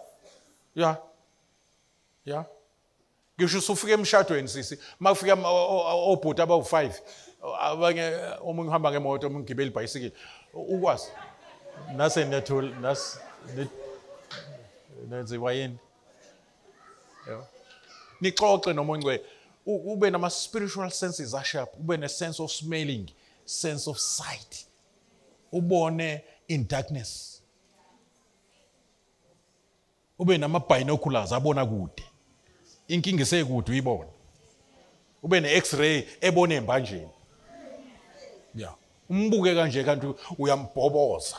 Ngisho usufika emshadweni sisi, makufika obhuti abawu5, abanye omunye uhamba ngemoto, omunye ugibela ibhayisikili. Ukwazi. Nase nethul, nenziwa yini? Yeah. Nixoxe nomoya ongcwele. Ube nama spiritual senses asharp, ube ne sense of smelling. sense of sight. Ubone in darkness. Ube nama-binoculars abona kude. Inkinga isekude uyibona. Ube ne-X-ray ebona embanjeni. Yeah. Umbuke kanje kanti uyambhoboza.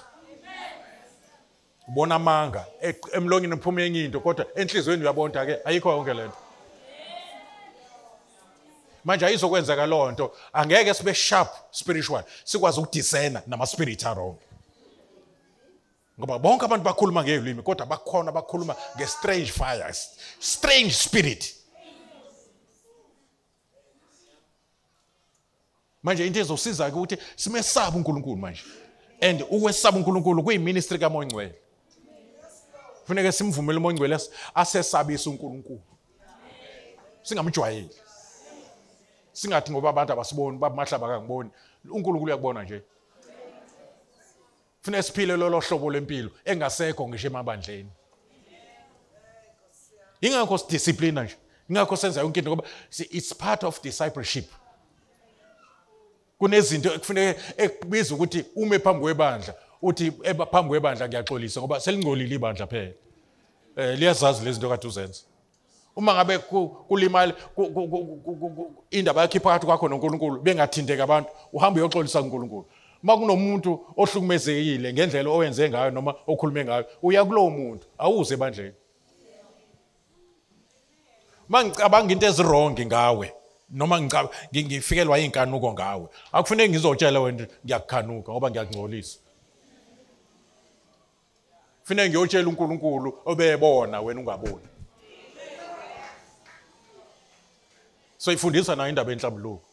Ubona amanga emlongeni uphuma enye into kodwa enhlizweni uyabona ke ayikho yonke lento. Manje ayizokwenzeka lo nto angeke sibe sharp spiritual sikwazi ukudiscerna nama-spirit wrong. Ngoba bonke abantu bakhuluma ngezilimi kodwa bakhona bakhuluma nge-strange fire, strange spirit. Manje into ezosiza ukuthi simesaba uNkulunkulu manje. And ukwesaba uNkulunkulu kuyiministry kaMoya. Kufanele simvumele uMoya asesabisa uNkulunkulu. Singamjwayeli. Singathi ngoba abantu abasiboni babamahlaba akangiboni, uNkulunkulu uyakubona nje. Kufanele siphile lolo hlobo lempilo engasekho ngisho emabandleni. Ingakho sidiscipline nje. Ingakho senza yonke into ngoba it's part of discipleship. Kunezinto ekufanele ekubiza ukuthi ume phambi kwebandla uthi phambi kwebandla ngiyaxolisa ngoba selingcolile ibandla phela. Liyazazi lezi zinto kade uzenza. Uma ngabe kulimali indaba yakhe phakathi kwakho noNkulunkulu bengathinteka abantu uhamba uyoxolisa uNkulunkulu. Uma kunomuntu ohlukumezekile ngendlela owenze ngayo noma okhulume ngayo uya kulowo muntu awuze ebandleni. Mangicabanga into ezirong ngawe noma ngifikelwa inkanuko ngawe akufanele ngizotshela wena ngiyakukhanuka ngoba ngiyakungcolisa. Kufanele ngiyotshela uNkulunkulu obeyibona wena ungaboni. So ifundisa na indaba enhlambuluko.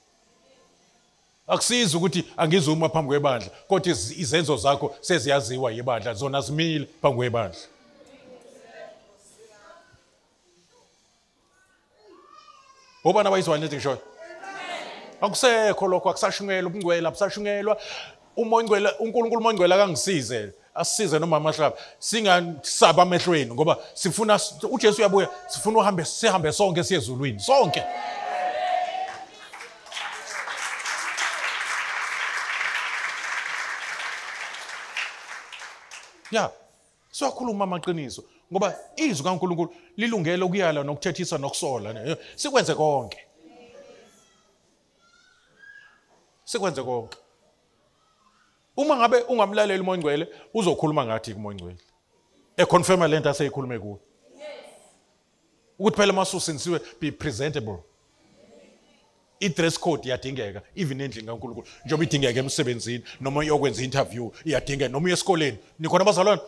Akusizi ukuthi angizuma phambi kwebandla kodwa izenzo zakho seziyaziwa yibandla zona zimile phambi kwebandla. Obana bayizwana lethi ngisho. Akusekho lokho akusashungelwa ubungcwele abusashungelwa. uMoya uNkulunkulu uMoya akangisize asisize noma amahlaba singasaba amehlweni ngoba sifuna uJesu uyabuya sifuna sihambe sonke siye ezulwini sonke. Yeah. Siyakhuluma amaqiniso ngoba izwi kaNkulunkulu lilungele ukuyala nokuthethisa nokusola sikwenze konke. Sikwenze konke. Uma ngabe ungamlaleli uMoya uzokhuluma ngathi kuMoya econfirma lento aseyikhulume kuwe. Ukuthi phela masusinisiwe be presentable. I-dress code iyadingeka even endlini kaNkulunkulu njengoba idingeka emsebenzini noma uyokwenza interview iyadingeka noma uye esikoleni nikhona abazalwane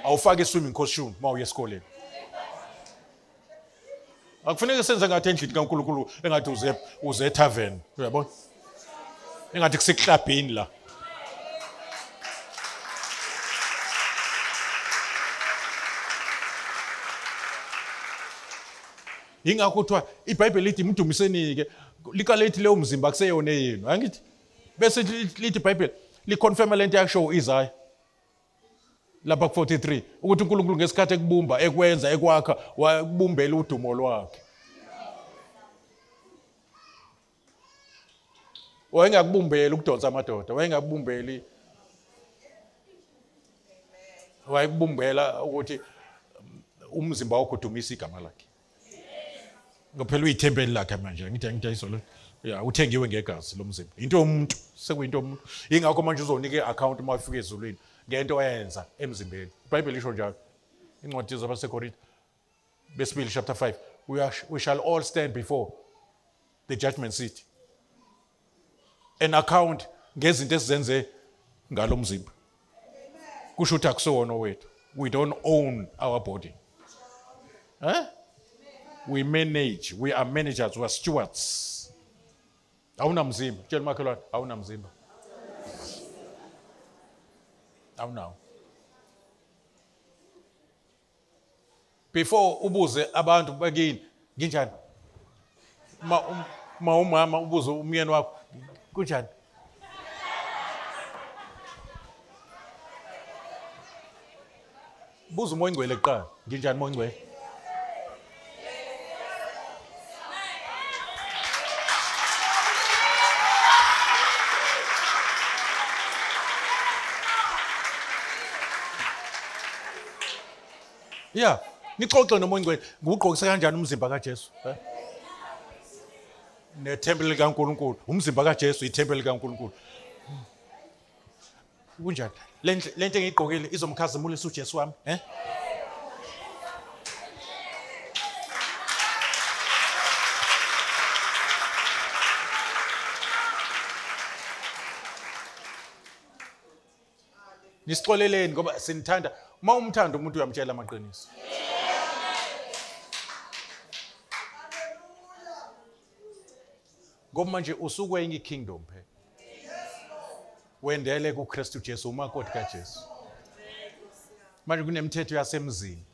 awufake swimming costume uma uye esikoleni. Akufanele senze ngathi endlini kaNkulunkulu engathi uze tavern uyabona engathi kuseklabhini la. Ingakho kuthiwa iBhayibheli lithi mdumisenike likalethi leyo mzimba kuseyona yenu angithi bese lithi iBhayibheli liconfirma lento yakho Isaiah lapha ku 43 ukuthi uNkulunkulu ngesikhathi ekubumba ekwenza ekwakha wabumbela udumo lwakhe. Wayengakubumbeli ukudonsa amadoda wayengakubumbeli wayebumbela ukuthi umzimba wakho udumisa igama lakhe. Ngophela uyithempeli lakhe manje ngithi ayizolo ya uthengiwe ngegazi lomzimba into yomuntu sekuyinto yomuntu ingakho manje uzonika i-account uma ufika ezulwini ngento oyenza emzimbeni. iBhayibheli lisho njalo incwadi zabaseKorinte besibili chapter 5 we shall all stand before the judgment seat an account ngezinto esizenze ngalomzimba. Kusho ukuthi akusona wethu we don't own our body. We manage, we are managers, we are stewards. Awuna mzimba, tshela makhelwane awuna mzimba. Awunawo. Before ubuze abantu bakini nginjani? Ma umama ubuze umyeni wakho kunjani? Buza uMoya kuqala, nginjani Moya? Yeah, nixoxe noma ongcwele ngugqokisa kanjani umzimba kaJesu? Nethempeli likaNkulunkulu, umzimba kaJesu ithempeli likaNkulunkulu. Kunjani? Lento engiyigqokile izomkhazimulisa uJesu wami, Nisixoleleni ngoba sinithanda. Uma umthanda umuntu uyamtshela amaqiniso. Ngoba manje usuku kwenye kingdom phela. Wendele kuKristu Jesu umakoti kaJesu. Manje kunemithetho yasemzini.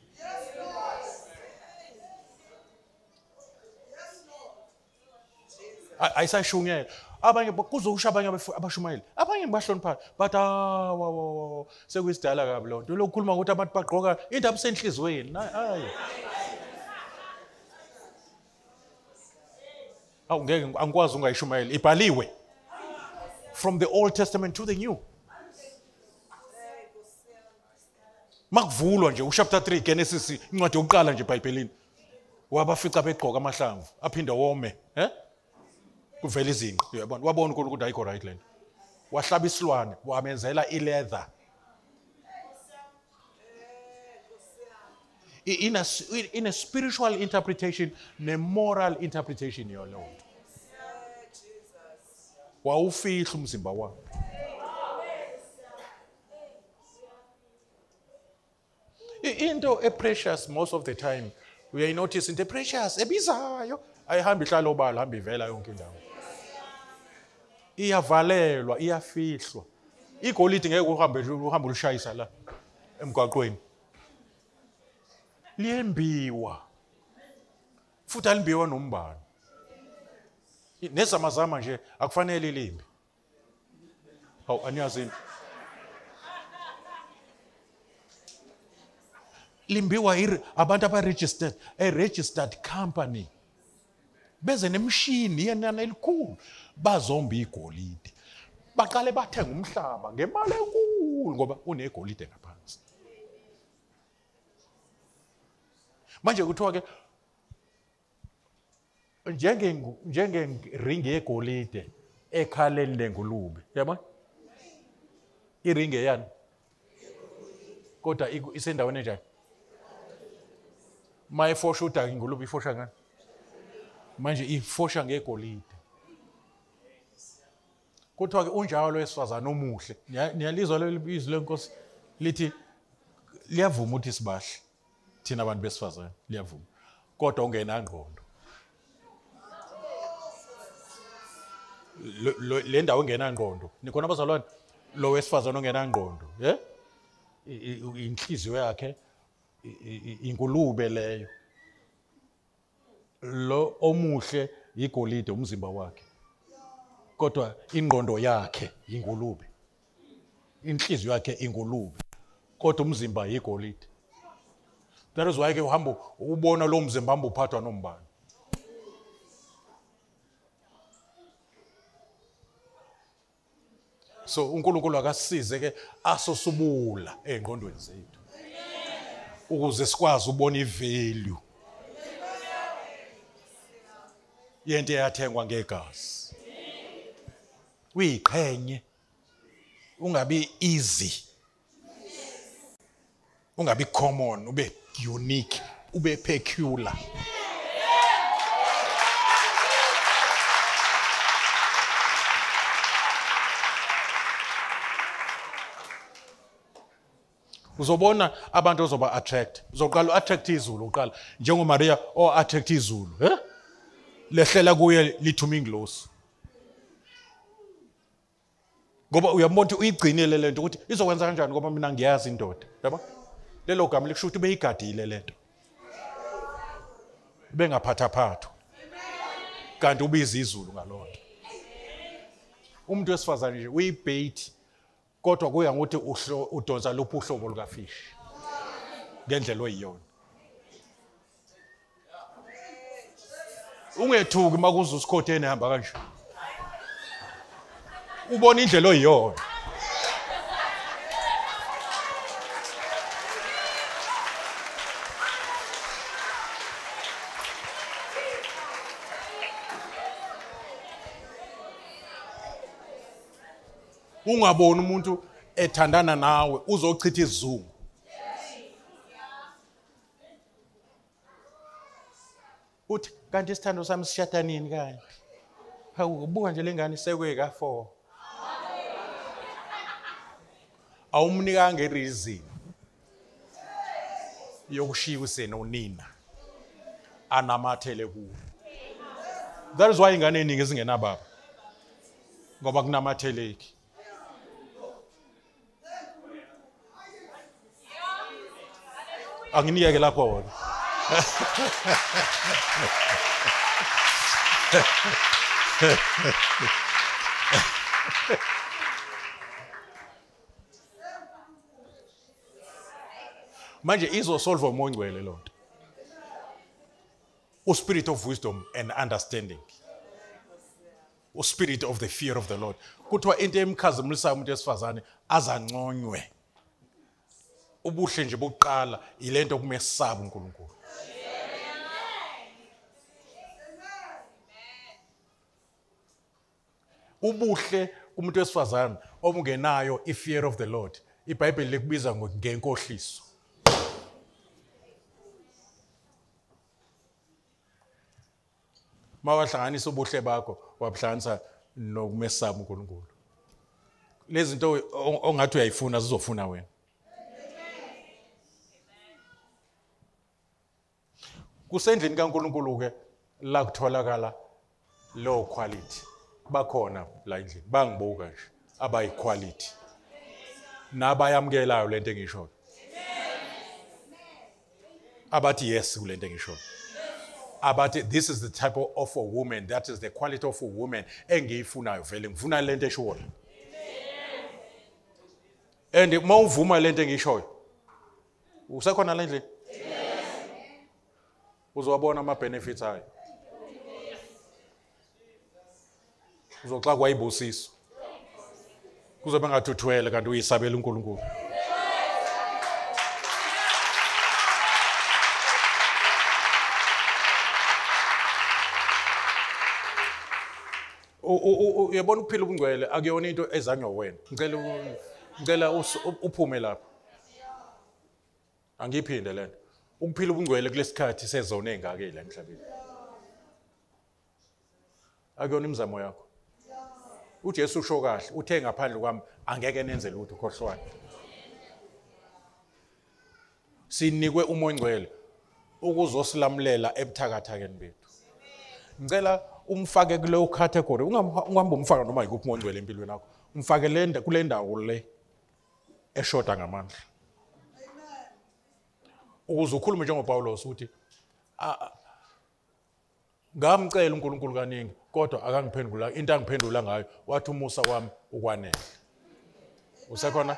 Ayisashungela. Abanye kuzosho abanye abashumayeli. Abanye bahlonipha but sekuyisidala kabi lonto. Lokukhuluma ukuthi abantu bagqoka indaba senhlizweni. Hayi. Awungeke angikwazi ungayishumayeli. Ibhaliwe. From the Old Testament to the New. Makuvulwa nje uchapter 3 Genesis incwadi yokuqala nje eBhayibhelini. Wabafica begqoka amahlamvu aphinde wome, kuvela izinqe uyabona wabona ukuthi ayikho right land. Wahlaba isilwane wamenzela ileather. In a spiritual interpretation ne moral interpretation your Lord. Wawufihla umzimba wakhe. Into precious most of the time we notice into precious ebizayo ayihambi ihlalo bala hamba ivela yonke indawo. Iyavalelwa iyafihlwa. Igolide ngeke uhambe ushayisa la emgwaqweni. Liyembiwa. Futhi alimbiwa nombani. Nezamazama nje akufanele ilimbi. Hawu aniyazi. Limbiwa abantu aba-registered, a registered company. Beze nemishini yenani elikhulu bazomba igolide. Baqale bathenga umhlaba ngemali enkulu ngoba unegolide ngaphansi. Manje kuthiwa ke njenge ringi yegolide ekhaleni lengulube. Yabona? Iringi eyani? Kodwa isendaweni enjani? Ma ifosha udaka ingulube ifosha ngani? Manje ifosha ngegolide. Kuthiwa ke unjalo wesifazana omuhle. Niyalizwa leli izwi lenkosi lithi liyavuma ukuthi sibahle. Thina abantu besifazana liyavuma. Kodwa ungena ngqondo. Le ndawo ungena ngqondo. Nikhona abazalwane lo wesifazana ongena ngqondo, inhliziyo yakhe ingulube leyo. Lo omuhle igolide umzimba wakhe. Kodwa ingqondo yakhe ingulube. Inhliziyo yakhe ingulube. Kodwa umzimba igolide. That is why ke uhamba ubona lo mzimba hamba uphathwa nombani. So uNkulunkulu akasize ke asosubula engqondweni zethu. Ukuze sikwazi ubona ivalue yento eyathengwa ngegazi. Uyiqhenye. Ungabi easy. Ungabi common, ube unique, ube peculiar. Uzobona abantu ozoba attract. Uzoqala attract izulu uqala njengoMaria attract izulu, lehlela kuye lithuma inglosi. Ngoba uyabona ukuthi uyigcinile lento ukuthi izokwenza kanjani ngoba mina ngiyazi indoda, yabo? Lelo gama likusho ukuthi beyigadile lento. Bengaphathaphatho. Kanti ubiza izulu ngalonto. Umuntu wesifazane nje uyibait kodwa kuya ngokuthi udonsa luphi uhlobo lukafish. Ngendlela oyiyona. Ungethuki makuza usikhotheni ehamba kanje. Ubona indlela oyiyona. ungaboni umuntu ethandana nawe uzochitha isizungu. Uthi kanti isithando sami sishada nini kanje? Hawu ubuka nje lengane isekwe ka4. Awumnikanga ireason yokushiya usenonina anamathele kuwo. That is why ingane eningi ezingenababa. Ngoba kunamatheleki. Anginiyeke lapho wona. Manje izosolve 𝑚oya lo nto. Spirit of wisdom and understanding. Spirit of the fear of the Lord. Kuthiwa into emkhazimlisa umuntu esifazane azanconywe. Ubuhle nje bokuqala ilento okumesaba uNkulunkulu. Ubuhle umuntu wesifazane obungenayo i-fear of the Lord. iBhayibheli likubiza ngenkohliso. Mawahlanganisa ubuhle bakho wabhlanisa nokumesaba uNkulunkulu. Lezi zinto ongathi uyayifuna zizofuna wena. Kusendlini kaNkulunkulu ke la kutholakala low quality. Bakhona la endlini bangibuka nje abayi quality. Nabayamkelayo lento engishoyo. Abathi yes kulento engishoyo. Abathi this is the type of a woman, that is the quality of a woman engiyifunayo vele ngifuna lento eshoyo. And mawuvuma lento engishoyo. Usekhona la endlini? Uzobona ama benefits ayo. Uzoxakwa ibusiso. Kuzobe ngathi uthwele kanti uyisabela uNkulunkulu. Uyabona ukuphila ubungcwele akuyona into ezanywa wena. Ngicela uphume lapha. Angiphinde lento. Ukuphila ubungcwele kulesikhathi sezone engake la emhlabeni. Akuyona imizamo yakho. uJesu usho kahle uthe ngaphandle kwami angeke nenze lutho khohlwane. Sinikwe umoya ongcwele ukuzosilamulela ebuthakathakeni bethu. Ngicela umfake kuleyo category ungahambe umfaka noma yikuphi umoya ongcwele empilweni yakho. Umfake kule ndawo le eshoda ngamandla. Ukuze ukhulume njengoPawulos uthi ngamcela uNkulunkulu kaningi kodwa akangiphendula into angiphendula ngayo wathi umusa wami ukwanele. Usekhona?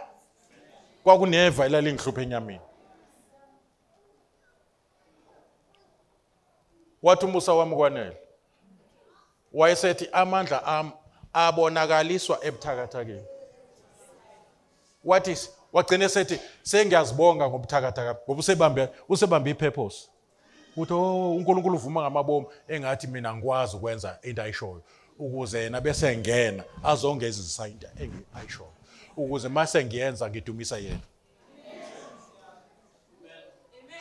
Kwakuneva elalingihlupha enyameni. Wathi umusa wami ukwanele. Wayesethi amandla ami abonakaliswa ebuthakathakeni. Wathi wagcina sethi sengiyazibonga ngobuthakathaka ngoba usebambe ipurpose. Uthi uNkulunkulu uvuma ngamabomu engathi mina ngikwazi ukwenza into ayishoyo ukuze yena bese ngena azongezisa into ayishoyo ukuze mase ngiyenza ngidumisa yena.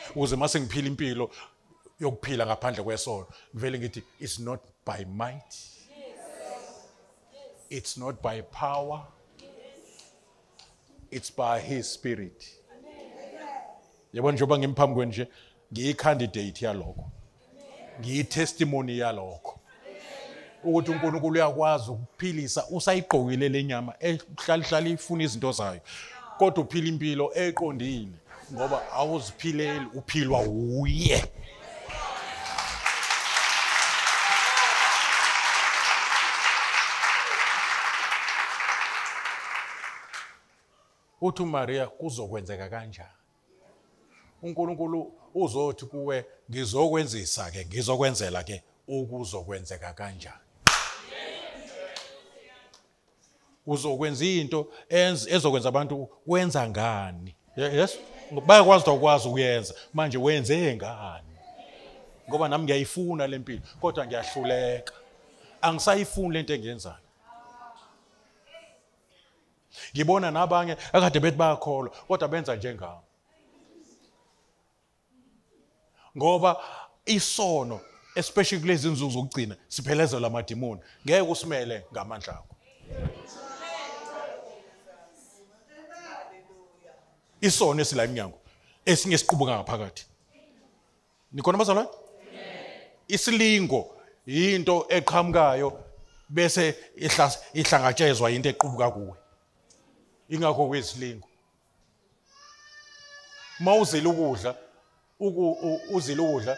Ukuze mase ngiphila impilo yokuphila ngaphandle kwesono ngivele ngithi it's not by might, it's not by power, it's by his spirit. Yabona njengoba ngimphambi kweni nje ngiyi-candidate yalokho, ngiyi-testimony yalokho ukuthi uNkulunkulu uyakwazi ukuphilisa usayigqokile le nyama ehlala ifuna izinto zayo kodwa uphila impilo eqondile ngoba awuziphileli uphilwa uye. Uthi uMaria kuzokwenzeka kanjani? uNkulunkulu uzothi kuwe ngizokwenzisa ke ngizokwenzela ke ukuzokwenzeka kanjani. Uzokwenza into ezokwenza abantu wenza ngani? Yes, bayakwazi ukwazi ukuyenza manje wenze ngani? Ngoba nami ngiyayifuna lempilo kodwa ngiyahluleka. Angisayifuni lento engiyenzayo. ngibona nabanye akade bethi bayakholwa kodwa benza njengami. Ngoba isono especially kulezi inzuzo zokugcina siphelezela amadimoni ngeke usimele ngamandla akho. Isono esila eminyango esinye siqubuka ngaphakathi. Nikhona bazalwane? Isilingo into eqhamukayo bese ihlangatshezwa into equbuka kuwe. Ingakho kwesilingo. Mawuzile ukudla uzile ukudla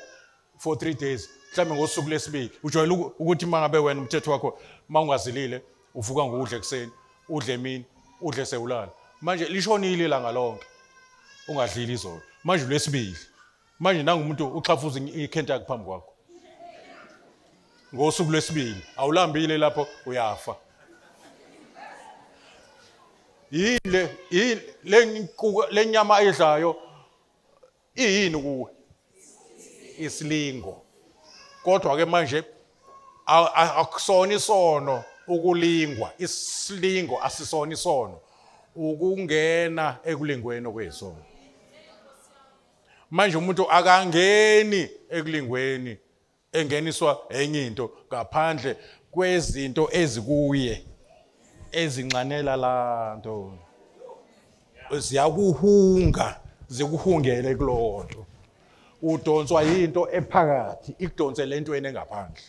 for 3 days mhlawumbe ngosuku lesibili ujwayele ukuthi mangabe wena umthetho wakho mawungazilile uvuka ngokudla ekseni udle emini udle sewulala. Manje lishonile ilanga lonke ungadlili izolo. Manje lesibili manje nangumuntu uxhafuza ikhenta phambi kwakho. Ngosuku lesibili awulambile lapho uyafa. Le nyama edlayo iyini kuwe? Isilingo. Kodwa ke manje akusona isono ukulingwa. Isilingo asisona isono ukungena ekulingweni okwesono. Manje umuntu akangeni ekulingweni engeniswa enye into ngaphandle kwezinto ezikuye ezinxanela lanto ziyakuhunga zikuhungele kulonto. Udonswa into ephakathi ikudonsele entweni engaphandle.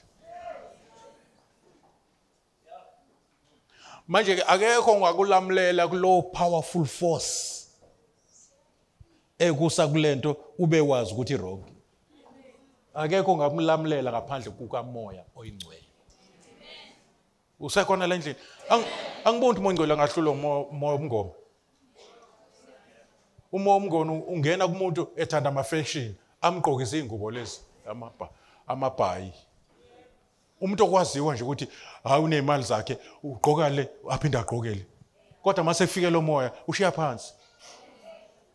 Manje akekho ngakulamlela kulo powerful force ekusa kulento ube wazi ukuthi wrong. Akekho ngakumlamulela ngaphandle kukaMoya Oyingcwele. Usekhona la endlini. Angiboni uMoya Oyingcwele angahlulwa umoya omngoma. Umoya omngoma ungena kumuntu ethanda ama-fashion amgqokisa izingubo lezi amabhayi. Umuntu okwaziwa nje ukuthi hayi unemali zakhe ugqoka le aphinda agqokele. Kodwa mase efike lo moya ushiya phansi.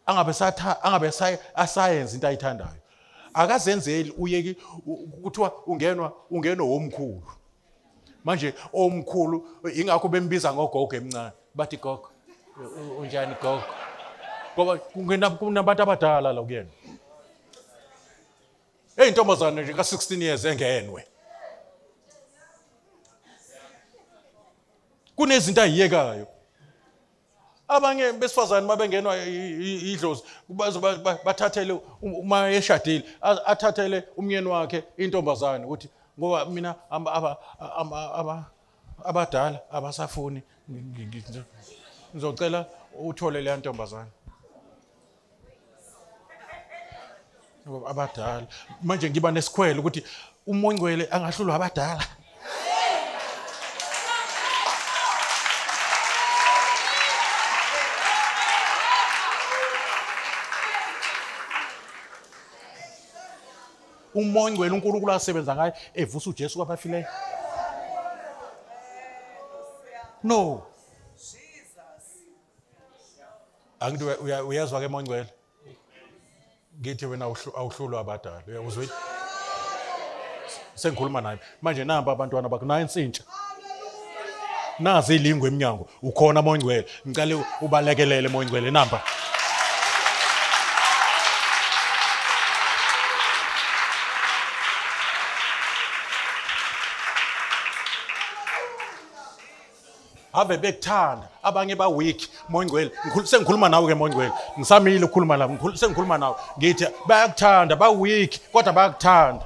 Angabe asayenza into ayithandayo. Akazenzeli uyeki kuthiwa ungenwa omkhulu. Manje omkhulu ingakho bembiza ngogogo emncane. Bathi gogo unjani gogo? Ngoba kunabantu abadala la kuyena. Intombazana nje ka-16 years engenwe. Kunezinto ayiyekayo. Abanye besifazane mabengenwa idlozi bathathele uma eshadile athathele umyeni wakhe intombazane ukuthi ngoba mina abadala abasafuni ngizocela uthole le ntombazane. Abadala manje ngiba nesikhwele ukuthi uMoya Oyingcwele angahlulwa abadala. uMoya Oyingcwele uNkulunkulu asebenza ngaye evusa uJesu kwabafileyo. No. Angithi uyazwa ke Moya Oyingcwele? Ngithi wena awuhlulwa abadala. Uyakuzwa? Sengikhuluma naye. Manje namba abantwana bakho nayo insintsha. Nazi ilingwe eminyango. Ukhona Moya Oyingcwele. Ngicela ubalekelele Moya Oyingcwele namba. Ave bekuthanda abanye ba weak Moya Oyingcwele. Sengikhuluma nawe ke Moya Oyingcwele. Ngisamile ukukhuluma la. Sengikhuluma nawe. Ngithi bayakuthanda ba weak kodwa bayakuthanda.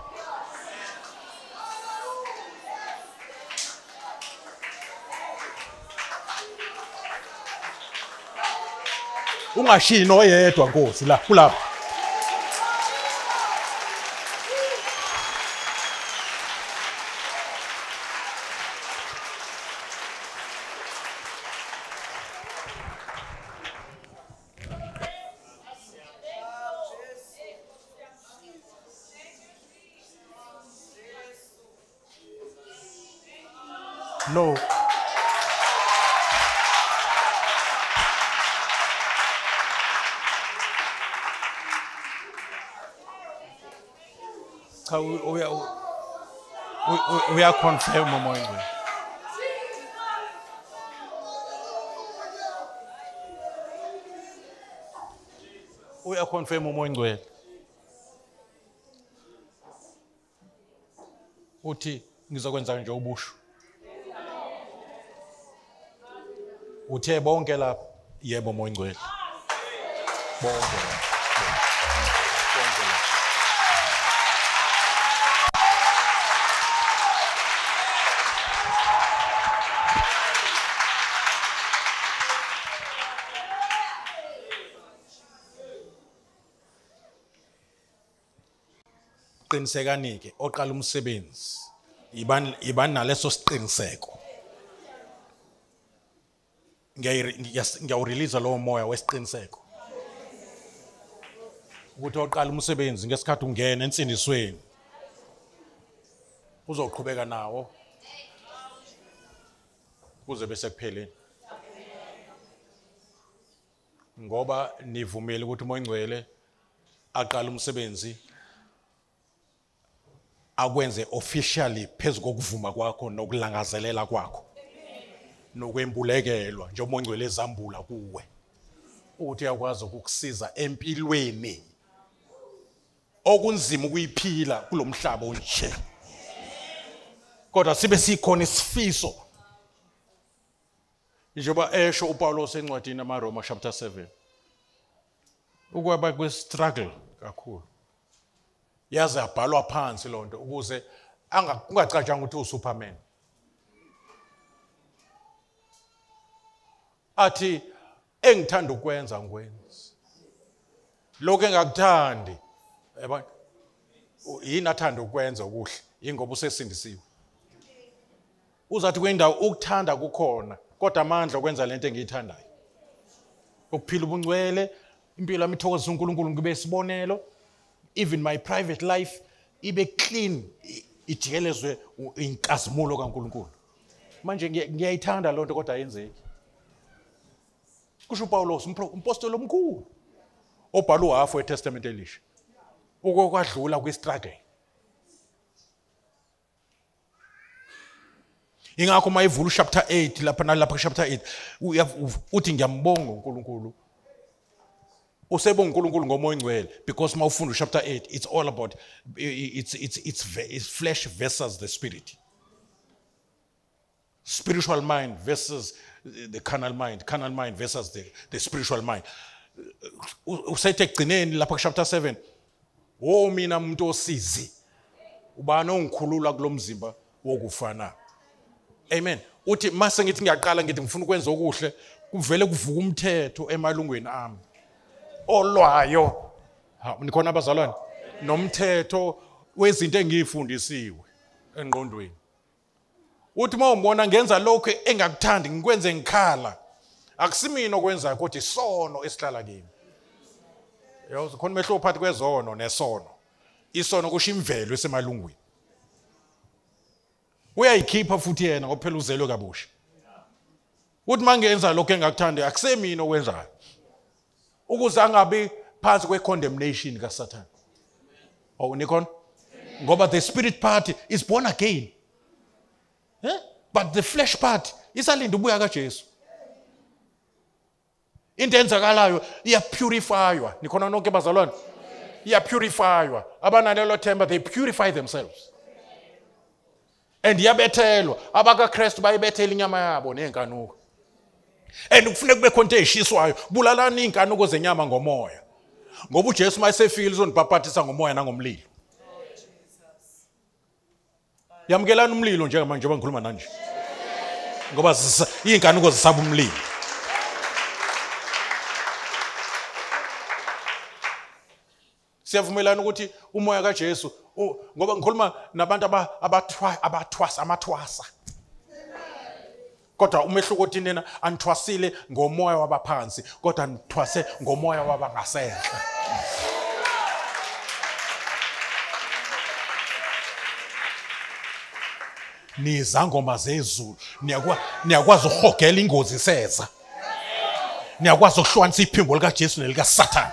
Ungashiyi noyedwa Nkosi la kulapha. No. We are confirmed Moya Oyingcwele. uyaconfirm umoya oyingcwele uthi ngizokwenza nje ubusho uthe bonke lapha yebo umoya oyingcwele bonke qinisekanike oqala umsebenzi ibani naleso siqiniseko ngiyawurelease lowo moya wesiqiniseko ukuthi oqala umsebenzi ngesikhathi ungena ensindisweni uzoqhubeka nawo kuze bese kupheleni ngoba nivumile ukuthi umoya oyingcwele aqala umsebenzi akwenze officially phezu kokuvuma kwakho nokulangazelela kwakho nokwembulekelwa nje umoya oyingcwele ezambula kuwe ukuthi uyakwazi ukukusiza empilweni okunzima ukuyiphila kulomhlaba onje kodwa sibe sikhona isifiso njengoba esho uPaulos encwadini amaRoma chapter 7 ukuba kwe-struggle kakhulu yaze abhalwa phansi lonto ukuze ungacatshanga ukuthi uSuperman athi engithanda ukwenza ngikwenza lokho engakuthandi yabona yini athanda ukwenza okuhle ingoba usesindisiwe uzathi kwendawo ukuthanda kukhona kodwa amandla okwenza lento engiyithandayo ukuphila ubungcwele impilo yami ithokozisa uNkulunkulu ngibe isibonelo even my private life ibe clean ijikelezwe inkazimulo kaNkulunkulu manje ngiyayithanda lonto kodwa ayenzeki kusho uPaulos umpostoli omkhulu obhala uhafu weTestament elisha ukwadlula kwi-struggle ingakho mayivula chapter 8 lapha nalapha chapter 8 uthi ngiyambonga uNkulunkulu usebonga uNkulunkulu ngomoya oyingcwele because mawufunda chapter 8 it's all about it's flesh versus the spirit, spiritual mind versus the carnal mind versus the spiritual mind. Usethe egcineni lapha chapter 7 mina umuntu osizi ubani ongikhulula kulomzimba wokufana. Amen. Uthi mase ngithi ngiyaqala ngithi ngifuna ukwenza okuhle kuvele kuvuka umthetho emalungweni ami olwayo. Nikhona abazalwane nomthetho wezinto engiyifundisiwe engqondweni. Uthi mawumbona ngenza lokho engakuthandi ngikwenze ngikhala akusimina okwenza kodwa isono esihlala kimi. Yazi khona mehlo phakathi kwezono nesono. Isono kusho imvelo esemalungweni. Uyayikhipha futhi yena ngophela uzelwe kabusha. Uthi mangenza lokho engakuthandi akusemina okwenzayo. Ukuze angabi phansi kwe-condemnation kaSathane. Oh Nikon? Ngoba the spirit part is born again. But the flesh part isalinda ubuya kaJesu. Into enzakalayo iyapurifywa. Nikhona nonke bazalwane? Iyapurifywa. Abanalelo themba they purify themselves. And yabethelwa abakaKristu bayibethela inyama yabo nenkanuko. And kufuneka kube khona into eshiswayo bulalani inkanuko zenyama ngomoya. Ngoba uJesu mayesefile uzonibhaphathisa ngomoya nangomlilo. Yamkelana umlilo njengamanje njengoba ngikhuluma manje. Ngoba inkanuko zisaba umlilo. Siyavumelana ukuthi umoya kaJesu ngoba ngikhuluma nabantu amathwasa. Kodwa umehluko uthi nina anithwasile ngomoya wabaphansi kodwa nithwase ngomoya wabangasehla. Nizangoma zezulu niyakwazi ukuhogela ingozi iseza. Niyakwazi ukuhlukanisa iphimbo likaJesu nelikaSathane.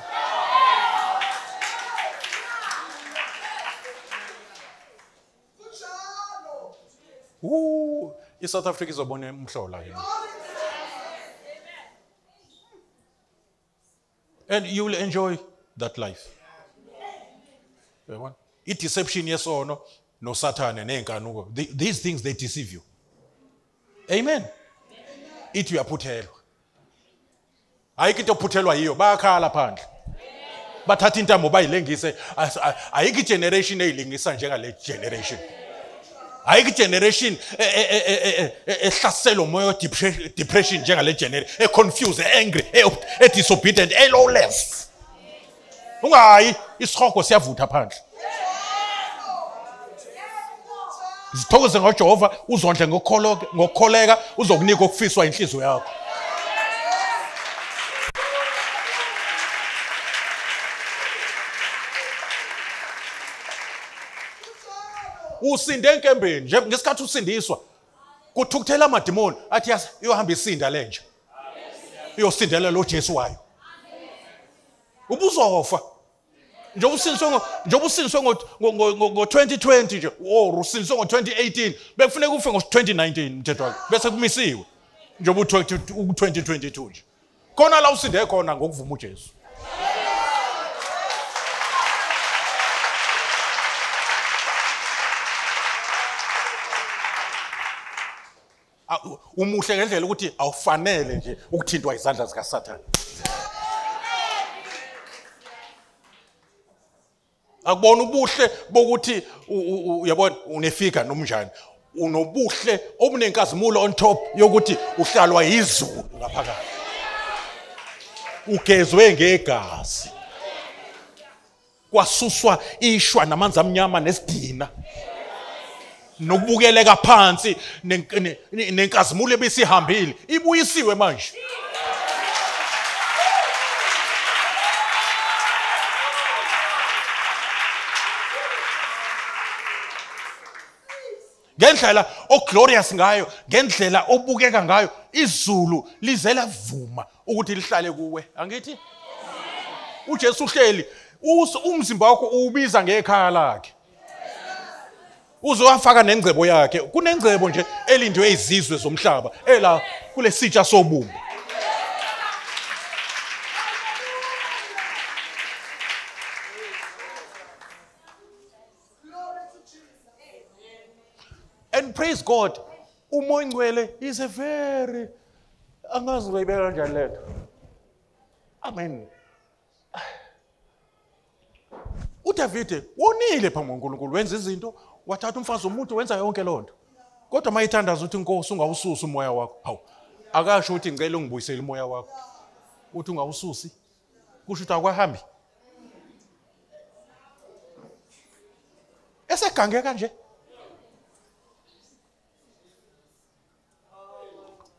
iSouth Africa izobona umhlola yini. And you will enjoy that life. I-deception yesono no Satan nenkanuko. These things, they deceive you. Amen. Ithi uyaphuthelwa. Ayikho into ophuthelwa yiyo, bayakhala phandle. Bathatha intambo bayilengise, ayikho generation eyilingisa njengale generation. Ayikho generation ehlasela umoya depression njengale generation, confused, angry, disobedient, lawless. Ungayi isikhoko siyavutha phandle. Zithokoze ngoJehova, uzondle ngokukholeka, uzokunika okufiswa inhliziyo yakho. Usinde enkembeni nje ngesikhathi usindiswa kuthukuthela amadimoni athi iyohamba isinda lenje. Iyosindela lo Jesu wayo. Ubuzofa. Njoba usindiswe ngo-2020 nje, usindiswe ngo-2018, bekufuneka ufe ngo-2019 mthetho wakho, bese kumisiwe. Njoba u-2022 nje. Khona la usinde khona ngokuvuma uJesu. Umuhle ngendlela ukuthi awufanele nje ukuthintwa izandla zikaSathane. Akubona ubuhle bokuthi uyabona unefika nomnjani. Unobuhle obunenkazimulo on top yokuthi uhlalwa izulu ngaphakathi. Ugezwe ngegazi. Kwasuswa ishwa namanzi amnyama nesidina. Nokubukeleka phansi nenkazimulo ebisihambile ibuyisiwe manje. Ngendlela oglorious ngayo, ngendlela obukeka ngayo, izulu lizela vuma ukuthi lihlale kuwe. Angithi? uJesu uhleli, umzimba wakho ubiza ngekhaya lakhe. Uzowafaka nengcebo yakhe. Kunengcebo nje elindwe izizwe zomhlaba ela kule sitsha sobumba. And praise God, 𝑚Oyingcwele is a very angazi uyibeka kanjani letho. Amen. uDavide wonile phambi kaNkulunkulu, wenza izinto, wathatha umfazi womuntu wenza yonke lonto. Kodwa mayithandaza uthi inkosi ungawususi umoya wakho. Hawu. Akasho ukuthi ngicela ungibuyisele umoya wakho. Uthi ungawususi. Kusho ukuthi akwahambi. Esegangeka nje.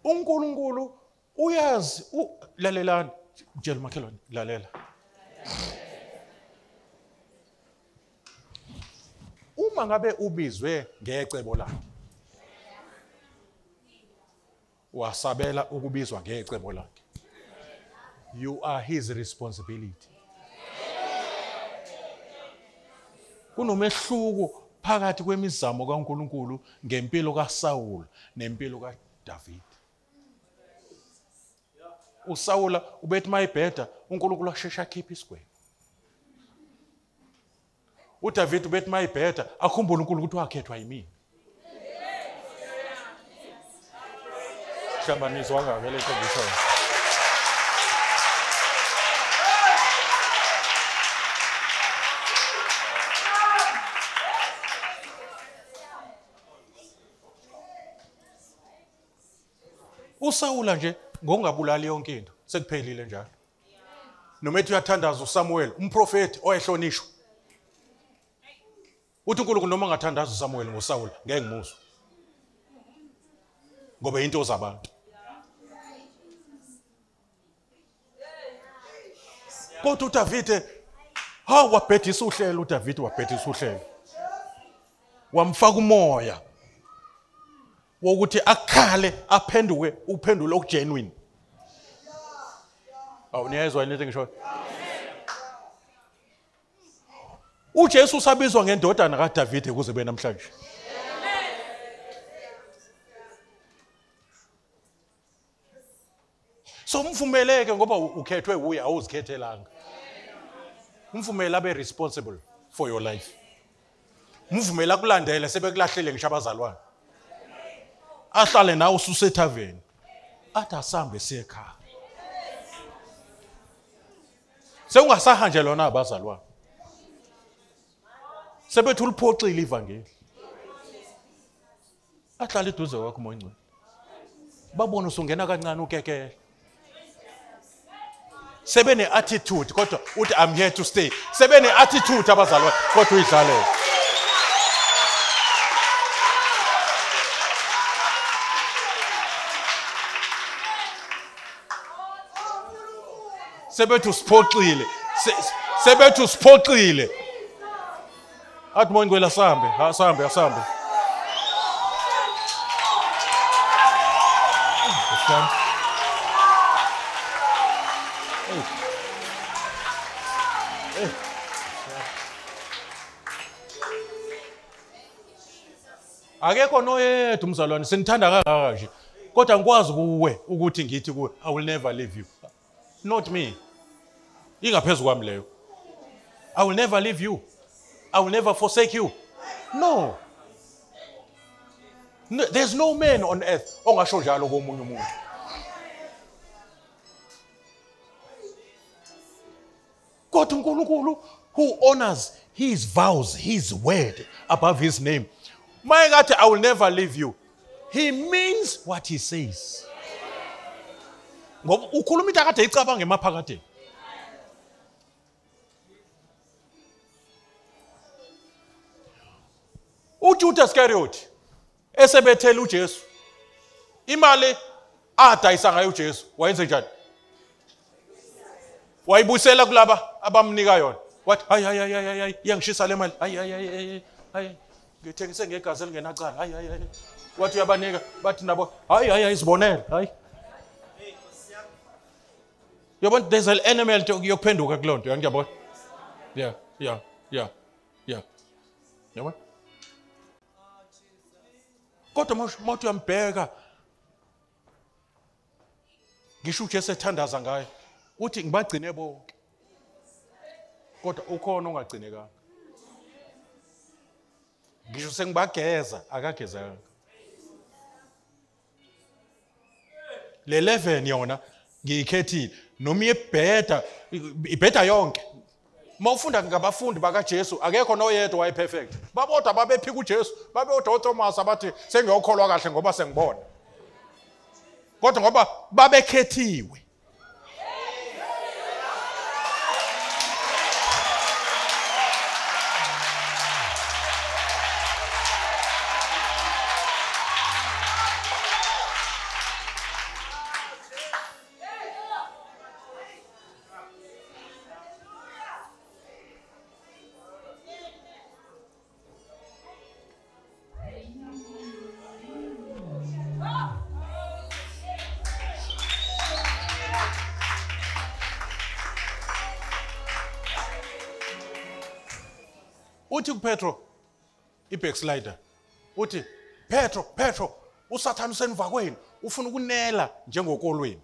uNkulunkulu uyazi, lalelani, mtshela umakhelwane, lalela. Uma ngabe ubizwe ngecebo lakhe, wasabela ukubizwa ngecebo lakhe, you are his responsibility. Kunomehluko phakathi kwemizamo kaNkulunkulu ngempilo kaSawuli nempilo kaDavid. uSawula ubethi mayibheda uNkulunkulu ashesha akhipha isigwebo. uDavid ubethi mayibheda akhumbule uNkulunkulu ukuthi wakhethwa yimini. Hlambanisa wangavele ngisho. uSawula nje ngokungabulali yonke into sekuphelile njalo. Noma ethi uyathandaza uSamuel, umprofeti oyehlonishwa. Uthi uNkulunkulu noma ngathandaza uSamuel ngoSawula ngeke ngimuzwe. Ngoba into zabantu. Kodwa uDavid wabhedisa uhlelo, uDavid wabhedisa uhlelo. Wamfaka umoya wokuthi akhale aphenduke uphendulo okugenuine. Niyezwa into engisho? uJesu usabizwa ngendodana kaDavid kuze benamhlanje. So mvumeleke ngoba ukhethwe uye awuzikhethelanga. Umvumela abe responsible for your life. Umvumela kulandele sebekulahlele ngisho abazalwane. Ahlale nawe ususethaveni. Athi asambe siye ekhaya. Sekungasahanjelwa na abazalwane. Sebethu uliphoxile ivangeli. Ahlale eduze kwakho moya ngcwele. Babona usungena kancane ukekele. Sebene attitude kodwa uthi I'm here to stay. Sebene attitude abazalwane kodwa uyidlalele. Sebethu siphoxile. Sebethu siphoxile. Athi moya ngcwele asambe. Akekho noyedwa umzalwane senithanda kangaka nje kodwa ngikwazi kuwe ukuthi ngithi kuwe I will never leave you. Not me. Ingaphezulu kwami leyo. I will never leave you. I will never forsake you. No. There's no man on earth ongasho njalo komunye umuntu. God uNkulunkulu who honors his vows, his word above his name. Mayekathi I will never leave you. He means what he says. Ngoba ukhuluma into akade icabanga emaphakatheni. uJudas Iscariot esebethela uJesu imali adayisa ngayo uJesu wayenze njani? Wayibuyisela kulaba abamnika yona. Wathi hayi iyangishisa le mali. Hayi ngithengise ngegazi elingenacala. Hayi wathi uyabanika bathi nabo hayi isibonele. Hayi yabona there's an element yokuphenduka kulonto ngiyabona. Yeah. Yabona? Kodwa mawuthi uyambheka ngisho uJesu ethandaza ngaye uthi ngibagcine bonke kodwa ukhona ongagcinekanga. Ngisho sengibageza akagezanga. Le 11 yona ngiyikhethile noma ibheda yonke. Mawufunda ngabafundi bakaJesu akekho noyedwa waye perfect. Babodwa babephika uJesu, babodwa uThomas abathi sengiyokholwa kahle ngoba sengibona. Kodwa ngoba babekhethiwe. Uthi kuPetro ibackslider uthi Petro uSathane usenva kwenu ufuna ukunela njengokolweni.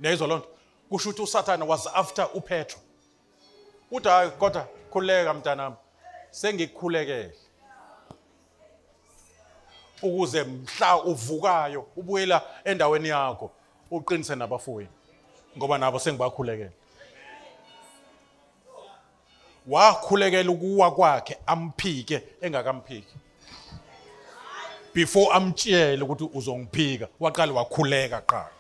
Neyizwa lonto kusho ukuthi uSathane was after uPetro. Uthi hayi kodwa khuleka mntanami sengikukhulekele ukuze mhla uvukayo ubuyela endaweni yakho uqinise nabafowenu ngoba nabo sengibakhulekele. Wakhulekela ukuwa kwakhe amphike engakamphiki. Before amtshele ukuthi uzongiphika waqala wakhuleka qala.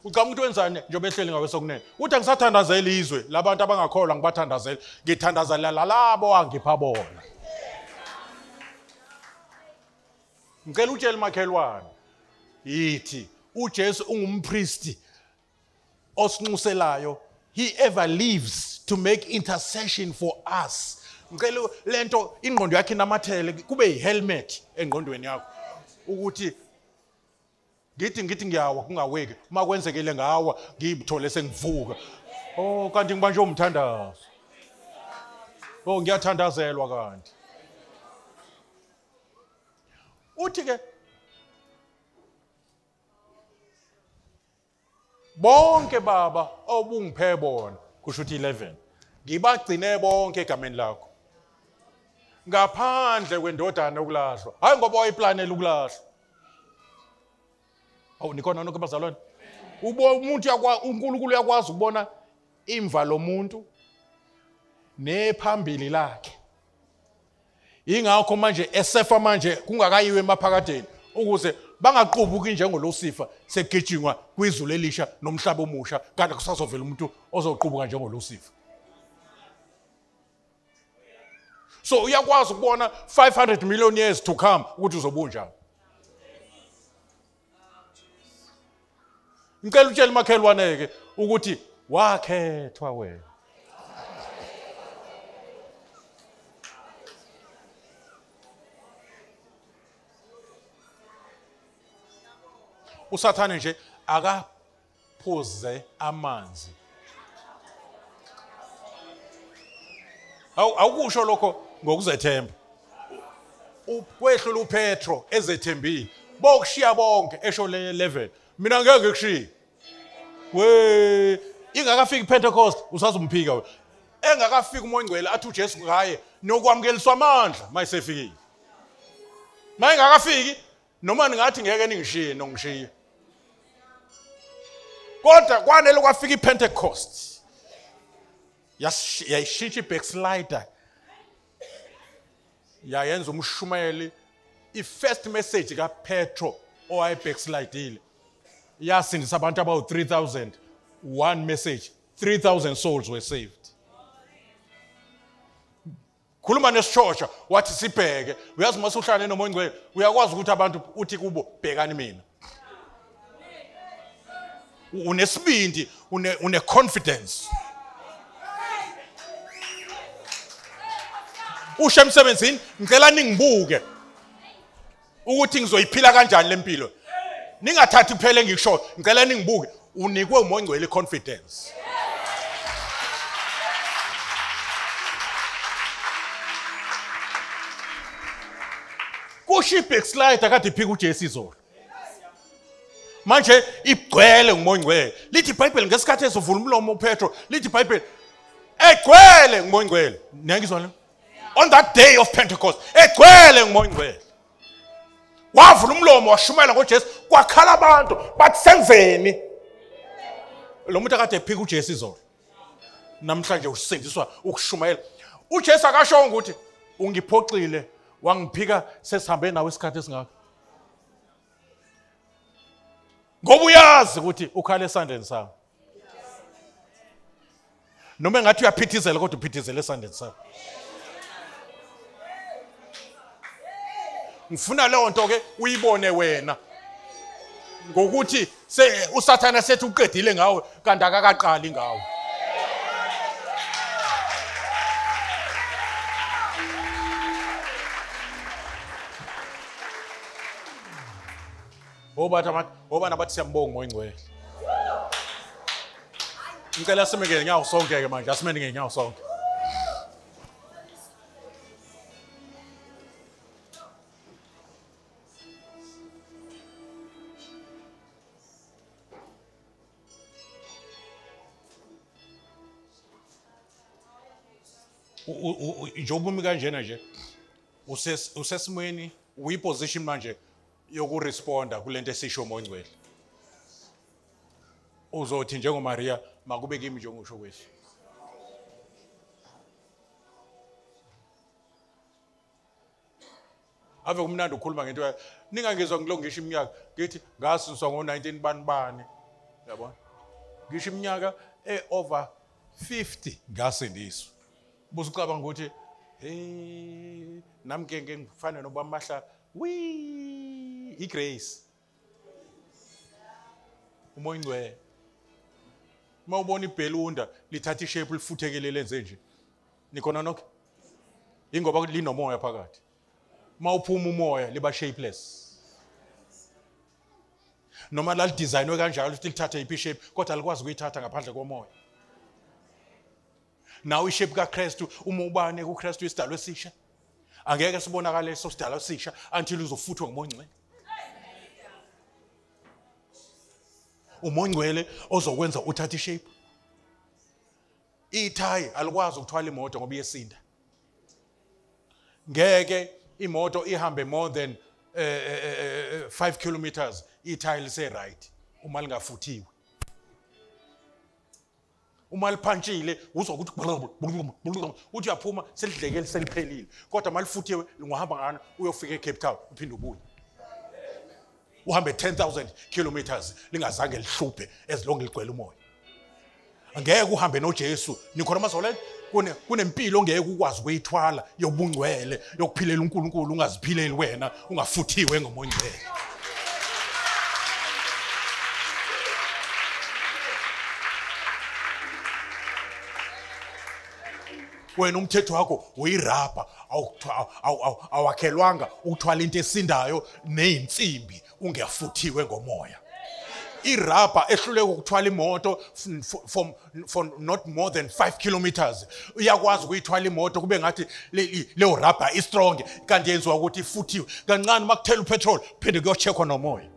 Ucama ukuthi wenzani njengoba ehleli ngawe sokunene. Uthi angisathandazela izwe labantu abangakholwa ngibathandazela ngithandazela labo angipha bona. Ngicela utshele makhelwane yithi uJesu ungumpriest osinxuselayo. He ever lives to make intercession for us. Ngicela lento ingqondo yakhe namathele kube yihelmet engqondweni yakho ukuthi ngithi ngiyawa kungaweki uma kwenzekile ngawa ngibithole sengivuka. Oh kanti ngibanje umthandazo. Oh ngiyathandazelwa kanti. Uthi ke bonke baba obungiphe bona kusho ukuthi 11 ngibagcine bonke egameni lakho ngaphandle kwendodana ukulahlwa hayi ngoba wayiplanela ukulahlwa awu nikhona nonke bazalwane umuntu uNkulunkulu uyakwazi ukubona imva lomuntu nephambili lakhe ingakho manje esefa manje kungakayiwe emaphakadeni ukuze bangaqubuki njengolosifa segijingwa kwizulu elisha nomhlaba omusha kanti kusazovela umuntu ozoqubuka njengolosifa so uyakwazi ukubona 500 million years to come ukuthi uzobunjani ngicela utshele umakhelwane ke ukuthi wakhethwa wena usathane nje akaphuze amanzi awukusho lokho ngokuzethemba kwehlula uPetro ezethembile bokushiya bonke esho le 11 mina ngeke ngikushiye we ingakafika iPentecost usazumphika we engakafika uMoyingcwele athi uJesu ngaye nokwamukeliswa amandla mayisefikile mayingakafiki noma ningathi ngeke ningishiye nongishiye kodwa kwanele kwafika iPentecost yayishintsha ibackslider yayenza umshumayeli ifirst message kaPetro owayebackslidile yasindisa abantu abawu 3000 one message 3000 souls were saved khuluma nesishosha wathi sibheke uyazi mase uhlale noMoyingcwele uyakwazi ukuthi abantu uthi kubo bhekani mina unesibindi une confidence usha emsebenzini ngicela ningibuke ukuthi ngizoyiphila kanjani lempilo ningathathi kuphela engikusho ngicela ningibuke unikwe uMoyingcwele confidence kusho backslider kade iphika uJesu izolo manje igcwele nguMoyingcwele lithi iBhayibheli ngesikhathi ezovula umlomo uPetro lithi iBhayibheli egcwele nguMoyingcwele niyangizwa lo on that day of Pentecost egcwele nguMoyingcwele wavula umlomo washumayela ngoJesu kwakhala abantu bathi senzeni lo muntu akade ephika uJesu izolo namhlanje usindiswa ukushumayela uJesu akasho ukuthi ungiphoxile wangiphika sesihambe nawe isikhathi esingaka ngoba uyazi ukuthi ukhala esandleni sami noma engathi uyaphithizela kodwa uphithizela esandleni sami ngifuna leyo nto ke uyibone wena ngokuthi usathana sethi uqedile ngawe kanti akakaqali ngawe obana bathi siyambonga uMoyingcwele ngicela simeke ngenyawo sonke ke manje asimene ngenyawo sonke njengoba umi kanjena nje usesimweni uyiposition manje yokuresponda kulento esisho uMoyingcwele uzothi njengoMaria makube kimi njengokusho kwethu ave kumnandi ukukhuluma ngento ningangezwa ngilongisha iminyaka ngithi ngasuswa ngo19 bani yabona ngisho iminyaka over 50 ngasindiswa buza ucabanga ukuthi nami ngeke ngifane nobamahla iGrace uMoyingcwele mawubona ibhelunda lithatha ishape lifuthekele lenze nje nikhona nokho ingoba linomoya phakathi mawuphuma umoya liba shapeless noma la designwe kanjalo ukuthi lithathe iphi shape kodwa alikwazi ukuyithatha ngaphandle komoya nawo ishape kaKristu uma ubane kuKristu isidalwa esisha angeke sibonakale leso sidalwa esisha until uzofuthwa nguMoyingcwele uMoya ozokwenza uthathe ishape. Ithayi alikwazi ukuthwala imoto ngoba iyesinda. Ngeke imoto ihambe more than 5 kilometers ithayi lise right uma lingafuthiwe. Uma liphantshile uzokuthi uthi uyaphuma selidlekele seliphelile. Kodwa malifuthiwe ngohamba ngana uyofika eCape Town uphinde ubuye. Uhambe 10,000 kilometers lingazange lihluphe as long ligcwele umoya. Angeke uhambe noJesu nikhona mazolelo kunempilo ongeke ukwazi ukuyithwala yobungcwele yokuphilela uNkulunkulu ungaziphileli wena ungafuthiwe ngomoya ongcwele. Wena umthetho wakho uyirabha awakhelwanga ukuthwala into esindayo nezinsimbi ungafuthiwe ngomoya. Irabha ehluleka ukuthwala imoto for not more than 5 kilometers. Uyakwazi ukuyithwala imoto kube ngathi leyo rubber is strong kanti yenziwa ukuthi ifuthiwe. Kancane makuthela upetrol phinde kuyocheckwa nomoya.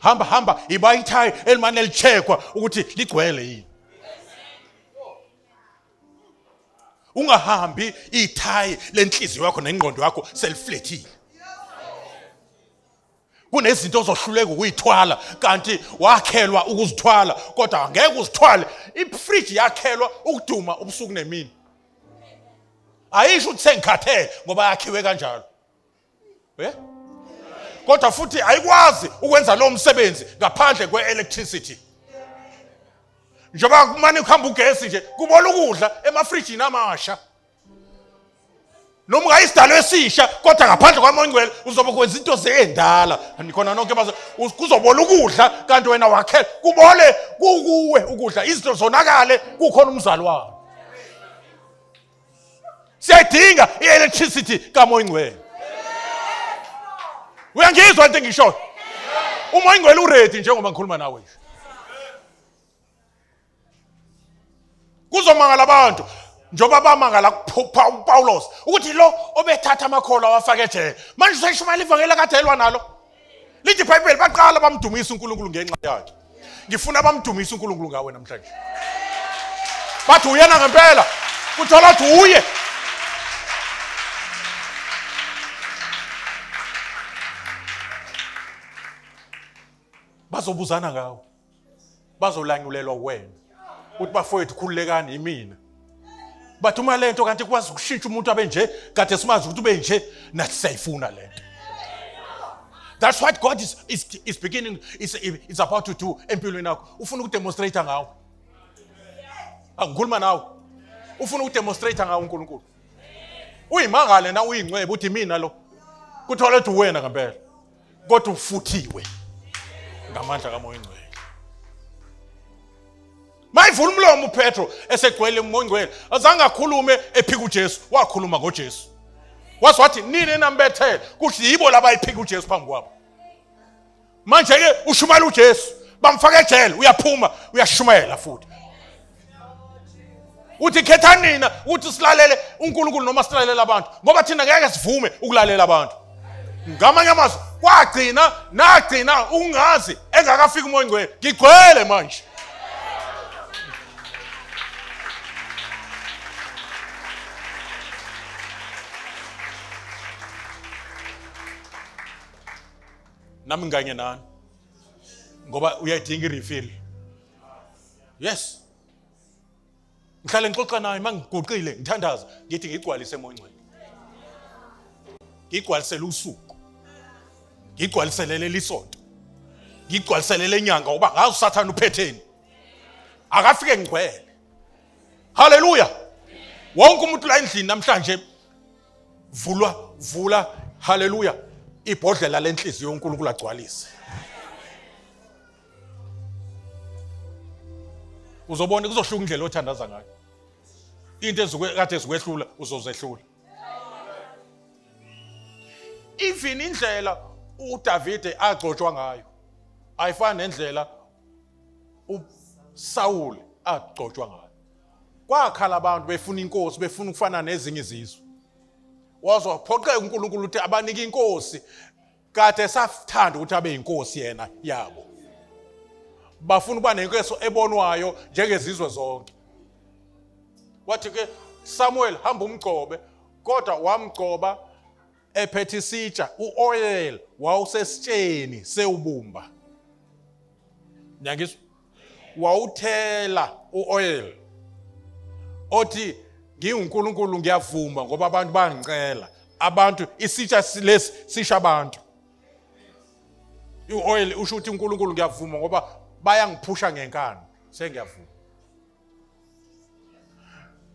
Hamba iba ithayi elimane licheckwa ukuthi ligcwele yini. Ungahambi ithayi lenhliziyo yakho nengqondo yakho seliflethile. Kunezinto ozohluleka ukuyithwala kanti wakhelwa ukuzithwala kodwa angeke uzithwale. Ifridge yakhelwa ukuduma ubusuku nemini. Ayisho ukuthi sengikhathele ngoba yakhiwe kanjalo. Kodwa futhi ayikwazi ukwenza lo msebenzi ngaphandle kwe-electricity. Njoba kumane kuhamba ugesi nje kubola ukudla emafrijini amasha. Noma ungayisidalo esisha kodwa ngaphandle kwamoya ongcwele uzobe kwenza into zendala. Nikhona nonke bazo kuzobola ukudla kanti wena wakhela kubole kuwe ukudla izinto zonakale kukhona umzali wawo. Siyadinga i-electricity kamoya ongcwele. Uyangizwa into engisho? Umoya ongcwele uready njengoba ngikhuluma nawe. Kuzomangala abantu njoba bamangala Paulos ukuthi lo obethatha amakholo awafaka ejele manje seshumayela ivangeli akadelwa nalo lithi iBhayibheli baqala bamdumisa uNkulunkulu ngenxa yakhe. Ngifuna bamdumisa uNkulunkulu ngawe namhlanje. Bathi uyena ngempela kuthola ukuthi uye. Bazobuzana ngawe. Bazolanyulelwa wena. Uthi bafowethu khululekani yimina. Bathi uma lento kanti kwazi ukushintsha umuntu abe nje kade simazi ukuthi ube nje nathi sayifuna lento. That's what God is beginning is about to do empilweni yakho. Ufuna ukudemonstrate ngawe. Angikhuluma nawe. Ufuna ukudemonstrate ngawe uNkulunkulu. Uyimangale na uyingcwebe uthi mina lo. Kuthola ukuthi wena ngempela. Kodwa ufuthiwe ngamandla kamoya ongcwele. Mayivula umlomo uPetro esegcwele umoya ongcwele azange akhulume ephika uJesu wakhuluma ngoJesu. Wathi nini enambethele kuthi yibo labayiphika uJesu phambi kwabo. Manje ke ushumayela uJesu bamfaka ejele uyaphuma uyashumayela futhi. Uthi khetha nina uthi silalele uNkulunkulu noma silalele abantu ngoba thina ngeke sivume ukulalela abantu. Ngamanye amazwi nagcina ungazi engakafika umoya ongcwele ngigcwele manje. Nami nganye nani ngoba uyayidinga irefill. Yes. Ngihlale ngixoxa naye mangiguqile ngithandaza ngithi ngigcwalise emoya ongcwele. Ngigcwalisele usuku. Ngigcwaliselele lisonto. Ngigcwaliselele inyanga uba ngazi uSathane uphetheni. Akafike ngigcwele. Hallelujah. Wonke umuntu la endlini namhlanje vula hallelujah. Ibhodlela lenhliziyo uNkulunkulu agcwalise. Uzobona kuzohluka indlela othandaza ngayo. Into ezikade ezikwehlula uzozehlula. Even indlela uDavid agcotshwa ngayo ayifani nendlela uSaul agcotshwa ngayo. Kwakhala abantu befuna inkosi befuna ukufana nezinye izizwe. Wazophoqeka uNkulunkulu ukuthi abanike inkosi kade sathanda ukuthi abe inkosi yena yabo. bafuna ukuba nenkeso ebonwayo njengezizwe zonke. Wathi ke Samuel hamba umgcobe, kodwa wamgcoba ephethe isitsha, uoil wawusesitsheni sewubumba. Nyangizwa wawuthela uoil. Othi ngiuNkulunkulu ngiyavuma ngoba abantu bangicela. Abantu isitsha lesi sisha abantu. Uoil usho ukuthi uNkulunkulu ngiyavuma ngoba bayangiphusha ngenkani. Sengiyavuma.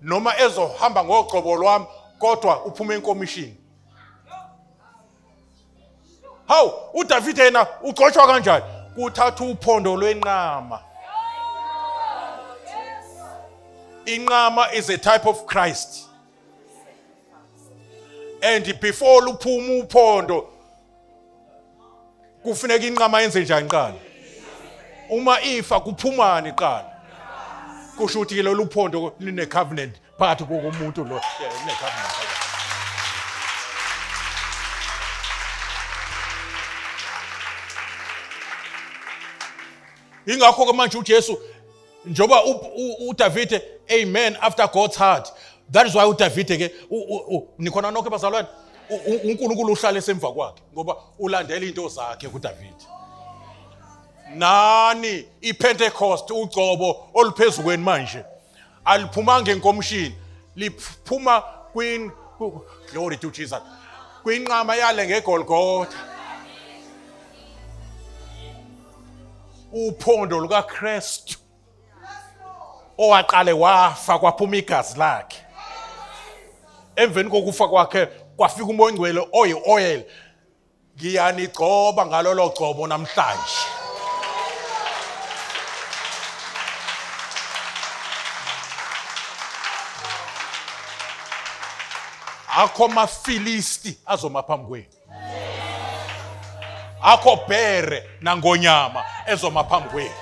Noma ezohamba ngogcobo lwami kodwa uphuma enkomishini. Hawu uDavid yena ugcotshwa kanjani? Kuthatha uphondo lwenqama. Inqama is a type of Christ. And before luphuma uphondo kufuneka inqama yenze njani qala? Uma ifa kuphumani qala? Kusho ukuthi lo luphondo line covenant phakathi komuntu lo. Line covenant. Ingakho ke manje uJesu njoba uDavid amen after God's heart. That is why uDavid ke nikhona nonke bazalwane uNkulunkulu uhlala esemva kwakhe ngoba ulandela into zakhe kuDavid. Nani iPentecost ugcobo oluphezukweni manje aliphumanga enkomishini, liphuma glory to Jesus, kwinqama yale ngeGolgotha. Uphondo lukaKristu owaqale wafa kwaphuma igazi lakhe. Emveni kokufa kwakhe kwafika uMoyingcwele oyi-oil. Ngiyanigcoba ngalolo gcobo namhlanje. Akho maFilisti azoma phambi kwenu. Akho bhere nangonyama ezoma phambi kwenu.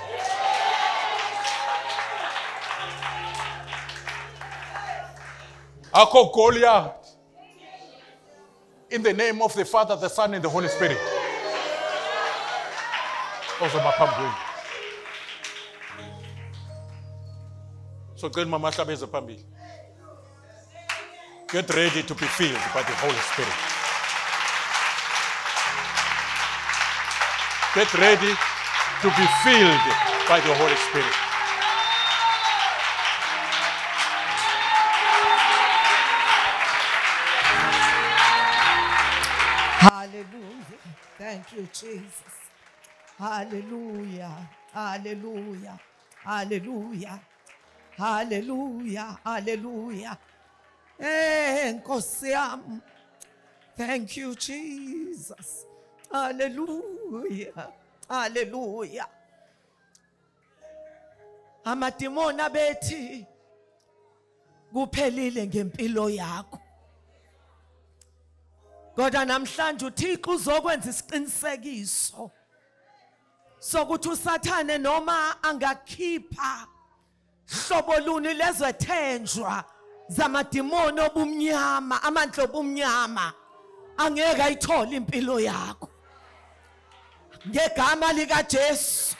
Akho Goliath. In the name of the Father, the Son, and the Holy Spirit. Ozoma phambi kwenu. So good mamathabisilemahlaba phambili. Get ready to be filled by the Holy Spirit. Get ready to be filled by the Holy Spirit. Hallelujah. Thank you, Jesus. Hallelujah. Hallelujah. Hallelujah. Hallelujah. Hallelujah. Nkosi yami. Thank you, Jesus. Hallelujah. Hallelujah. Amadimoni abethi kuphelile ngempilo yakho. Kodwa namhlanje uThixo uzokwenza isiqinisekiso sokuthi uSathane noma angakhipha hlobo luni lezwethenjwa zamadimoni obumnyama, amandla obumnyama, angeke ayithole impilo yakho. Ngegama lika Jesu.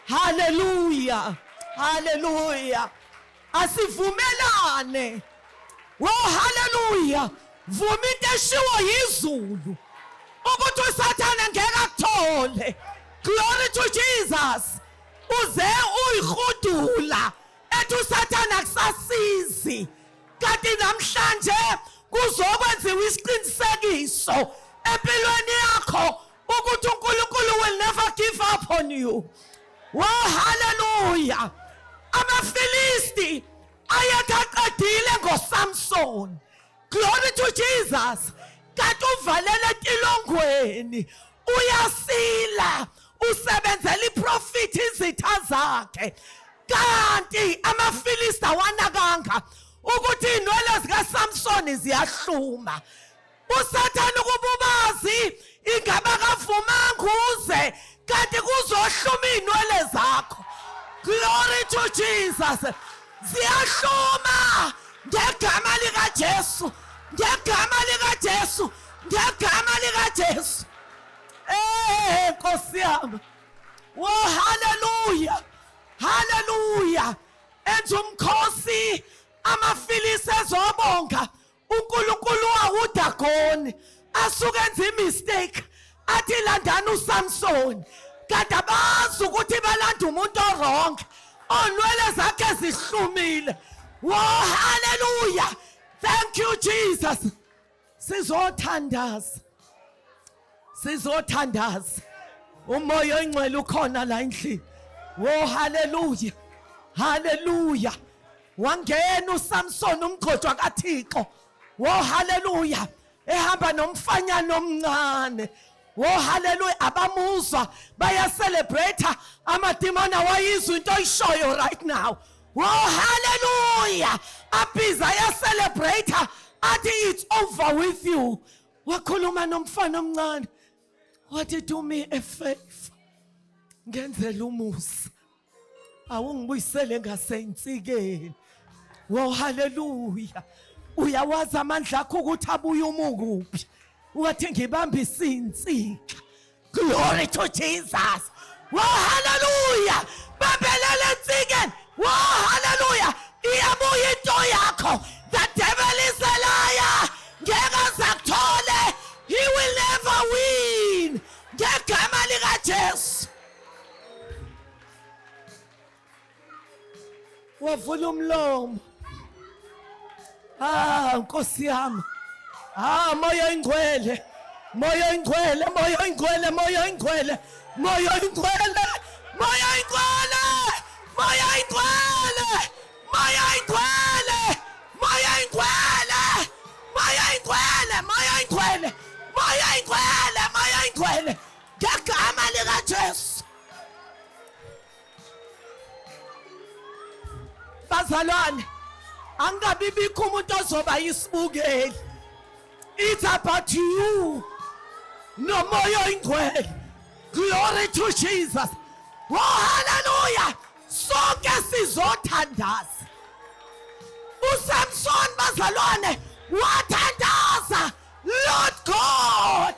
Hallelujah. Hallelujah. Asivumelane. Oh hallelujah. Vuma into eshiwo yizulu ukuthi uSathane ngeke akuthole. Glory to Jesus. Uze uyihudula ethi uSathane akusasizi. Kanti namhlanje kuzokwenziwa isiqinisekiso empilweni yakho ukuthi uNkulunkulu will never give up on you. Wow, hallelujah. AmaFilisti ayaqedile ngoSamson. Glory to Jesus. Kanti uvalele etilongweni uyasila usebenzela iprofit izitha zakhe. Kanti AmaFilisti awanakanga ukuthi inwele zikaSamson ziyahluma. uSathane ukububazi ingaba kavumanga uze kanti kuzohluma inwele zakho. Glory to Jesus. Ziyahluma ngegama lika Jesu. Ngegama lika Jesu. Ngegama lika Jesu. Nkosi yami. Oh, hallelujah. Hallelujah. Enza umkhosi amafilisi ezobonga. uNkulunkulu wawudagoni asuke enza imistake athi landana uSamson. Kanti abazi ukuthi balanda umuntu wrong. Onwele zakhe zihlumile. Oh, hallelujah. Thank you, Jesus. Sizothandaza. Sizothandaza. Umoya oyingcwele ukhona la endlini. Oh, hallelujah. Hallelujah. Wangena uSamson umgqojwa kaThixo. Oh, hallelujah. Ehamba nomfanyana omncane. Oh, hallelujah. Abamuzwa baya celebrate amadimoni awayizwa into oyishoyo right now. Oh, hallelujah. Abiza ya celebrate athi it's over with you. Wakhuluma nomfana omncane. Wathi do me a favor. Ngenzela umusa. Awungibuyisele ngasentsikeni. Oh, hallelujah. Uyawazi amandla akho ukuthi abuye umukuphi. Wathi ngibambisa insika. Glory to Jesus. Oh, hallelujah. Babelele nsikeni. Oh, hallelujah. Iyabuya into yakho. The devil is a liar. Ngeke zakuthole. He will never win. Ngegama likaJesu. Wavula umlomo. Nkosi yami. Moya oyingcwele. Moya oyingcwele, moya oyingcwele, moya oyingcwele. Moya oyingcwele. Moya oyingcwele. Moya oyingcwele. Moya oyingcwele. Moya oyingcwele. Moya oyingcwele, moya oyingcwele. Moya oyingcwele, moya oyingcwele. Ngegama likaJesu. Bazalwane, angabibikho umuntu ozoba yisibukeli. It's about you. No moya oyingcwele. Glory to Jesus. Oh, hallelujah. Sonke sizothandaza. uSamson bazalwane wathandaza. Lord God,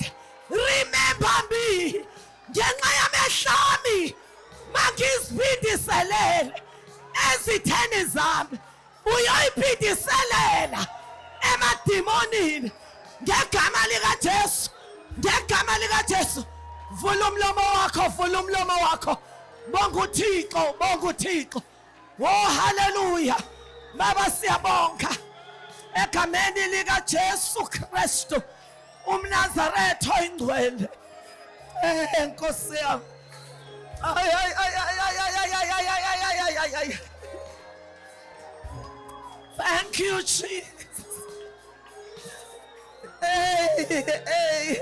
remember me. Ngenxa yamehlami mangiziphindiselele ezitheni zami. Uyoyiphindiselela emadimonini. Ngegama likaJesu. Ngegama likaJesu. Vula umlomo wakho, vula umlomo wakho. Bonga uThixo, bonga uThixo. Oh, hallelujah. Baba siyabonga. Egameni likaJesu Kristu umNazaretha oyingcwele. Nkosi yami. Ay ay ay ay ay ay ay ay ay ay ay ay. Thank you, Jesus. Hey.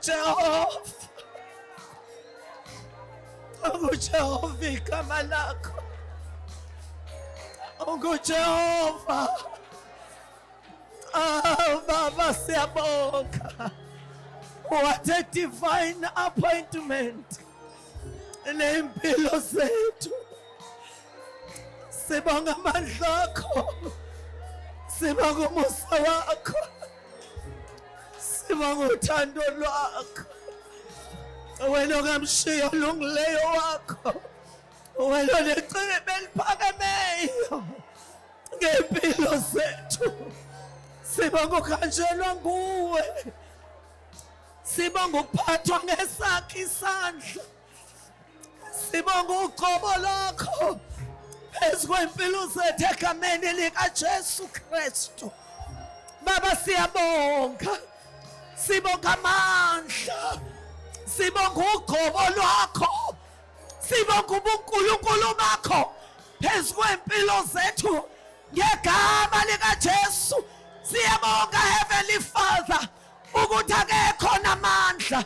Jehova. Jehova igama lakho. Jehova. Baba siyabonga. What a divine appointment. Nempilo zethu. Sibonga amandla akho. Sibonga umusa wakho. Sibonga uthando lwakho. Wena ongamshiya olungileyo wakho. Wena onecebe eliphakemeyo ngempilo zethu. Sibonga ukhanjelwa nguwe. Sibonga ukuphathwa ngesakho isandla. Sibonga uqobo lakho phezu kwempilo zethu egameni likaJesu Kristu. Baba siyabonga. Sibonga amandla. Sibonga uqobo lwakho. Sibonga ubuNkulunkulu bakho phezu kwempilo zethu ngegama likaJesu. Siyabonga Heavenly Father ukuthi akekho namandla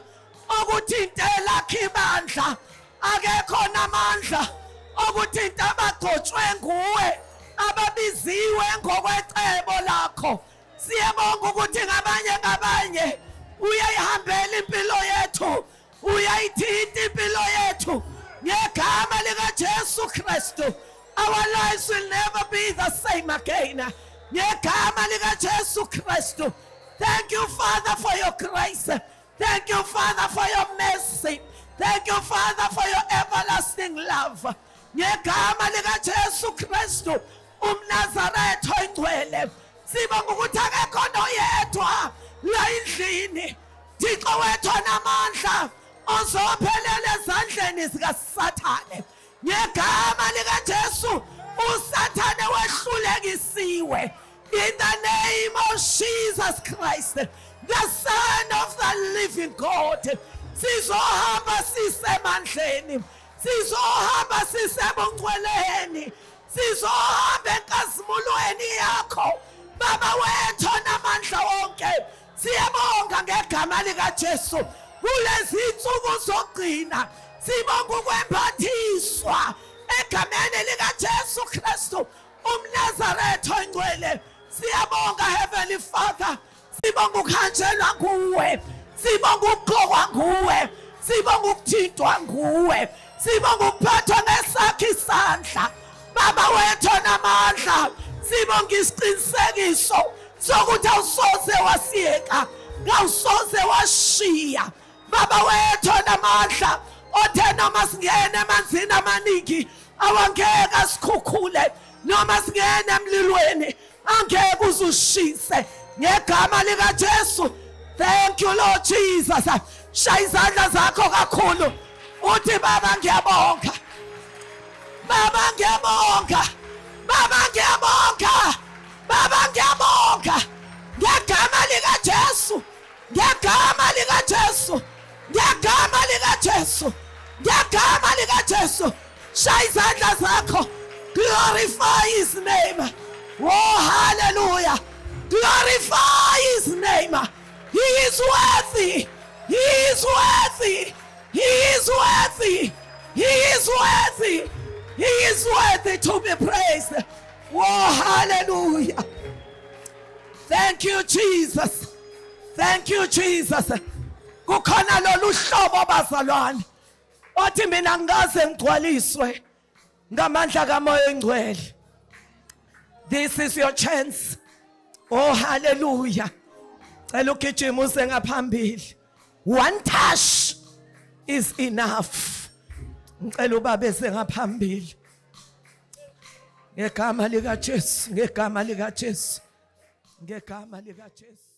okuthintela khibandla. Akekho namandla okuthinta abagcotshwe nguwe ababiziwe ngokwecebo lakho. Siyabonga ukuthi ngabanye uyayihambela impilo yethu. Uyayithinta impilo yethu ngegama likaJesu Kristu. Our lives will never be the same again. Ngegama likaJesu Kristu. Thank you, Father, for your grace. Thank you, Father, for your mercy. Thank you, Father, for your everlasting love. Ngegama lika Jesu Kristu umNazaretha oyingcwele sibonga ukuthi akekho noyedwa la endlini Thixo wethu onamandla ozophelela ezandleni zikaSathane ngegama lika Jesu uSathane wehlulekisiwe in the name of Jesus Christ, the Son of the living God. Sizohamba sisemandleni, sizohamba sisebungcweleni, sizohamba enkazimulweni yakho Baba wethu onamandla wonke. Siyabonga ngegama lika Jesu kulezi insuku zokugcina sibonga ukwemphathiswa egameni lika Jesu Kristu umNazaretha oyingcwele. Siyabonga Heavenly Father, sibonga ukhanjelwa nguwe, sibonga ukugqokwa nguwe, sibonga ukuthintwa nguwe, sibonga ukuphathwa ngesakho isandla Baba wethu onamandla. Sibonga isiqinisekiso sokuthi awusoze wasiyeka, awusoze washiya Baba wethu onamandla othe noma singene emanzini amaningi awangeke asikhukhule, noma singene emlilweni angeke uzushise ngegama lika Jesu. Thank you Lord Jesus. Shaya izandla zakho kakhulu uthi Baba ngiyabonga, Baba ngiyabonga, Baba ngiyabonga, Baba ngiyabonga ngegama lika Jesu, ngegama lika Jesu, ngegama lika Jesu, ngegama lika Jesu. Shaya izandla zakho. Glorify his name. Oh, hallelujah. Glorify his name. He is worthy. He is worthy. He is worthy. He is worthy. He is worthy to be praised. Oh, hallelujah. Thank you, Jesus. Thank you, Jesus. Kukhona lolu hlobo bazalwane othi mina ngikaze ngigcwaliswe ngamandla kaMoya oyingcwele. This is your chance. Oh, hallelujah. Cela ugijima use ngaphambili. One touch is enough. Ngicela ubaba ese ngaphambili. Ngegama lika Jesu, ngegama lika Jesu, ngegama lika Jesu.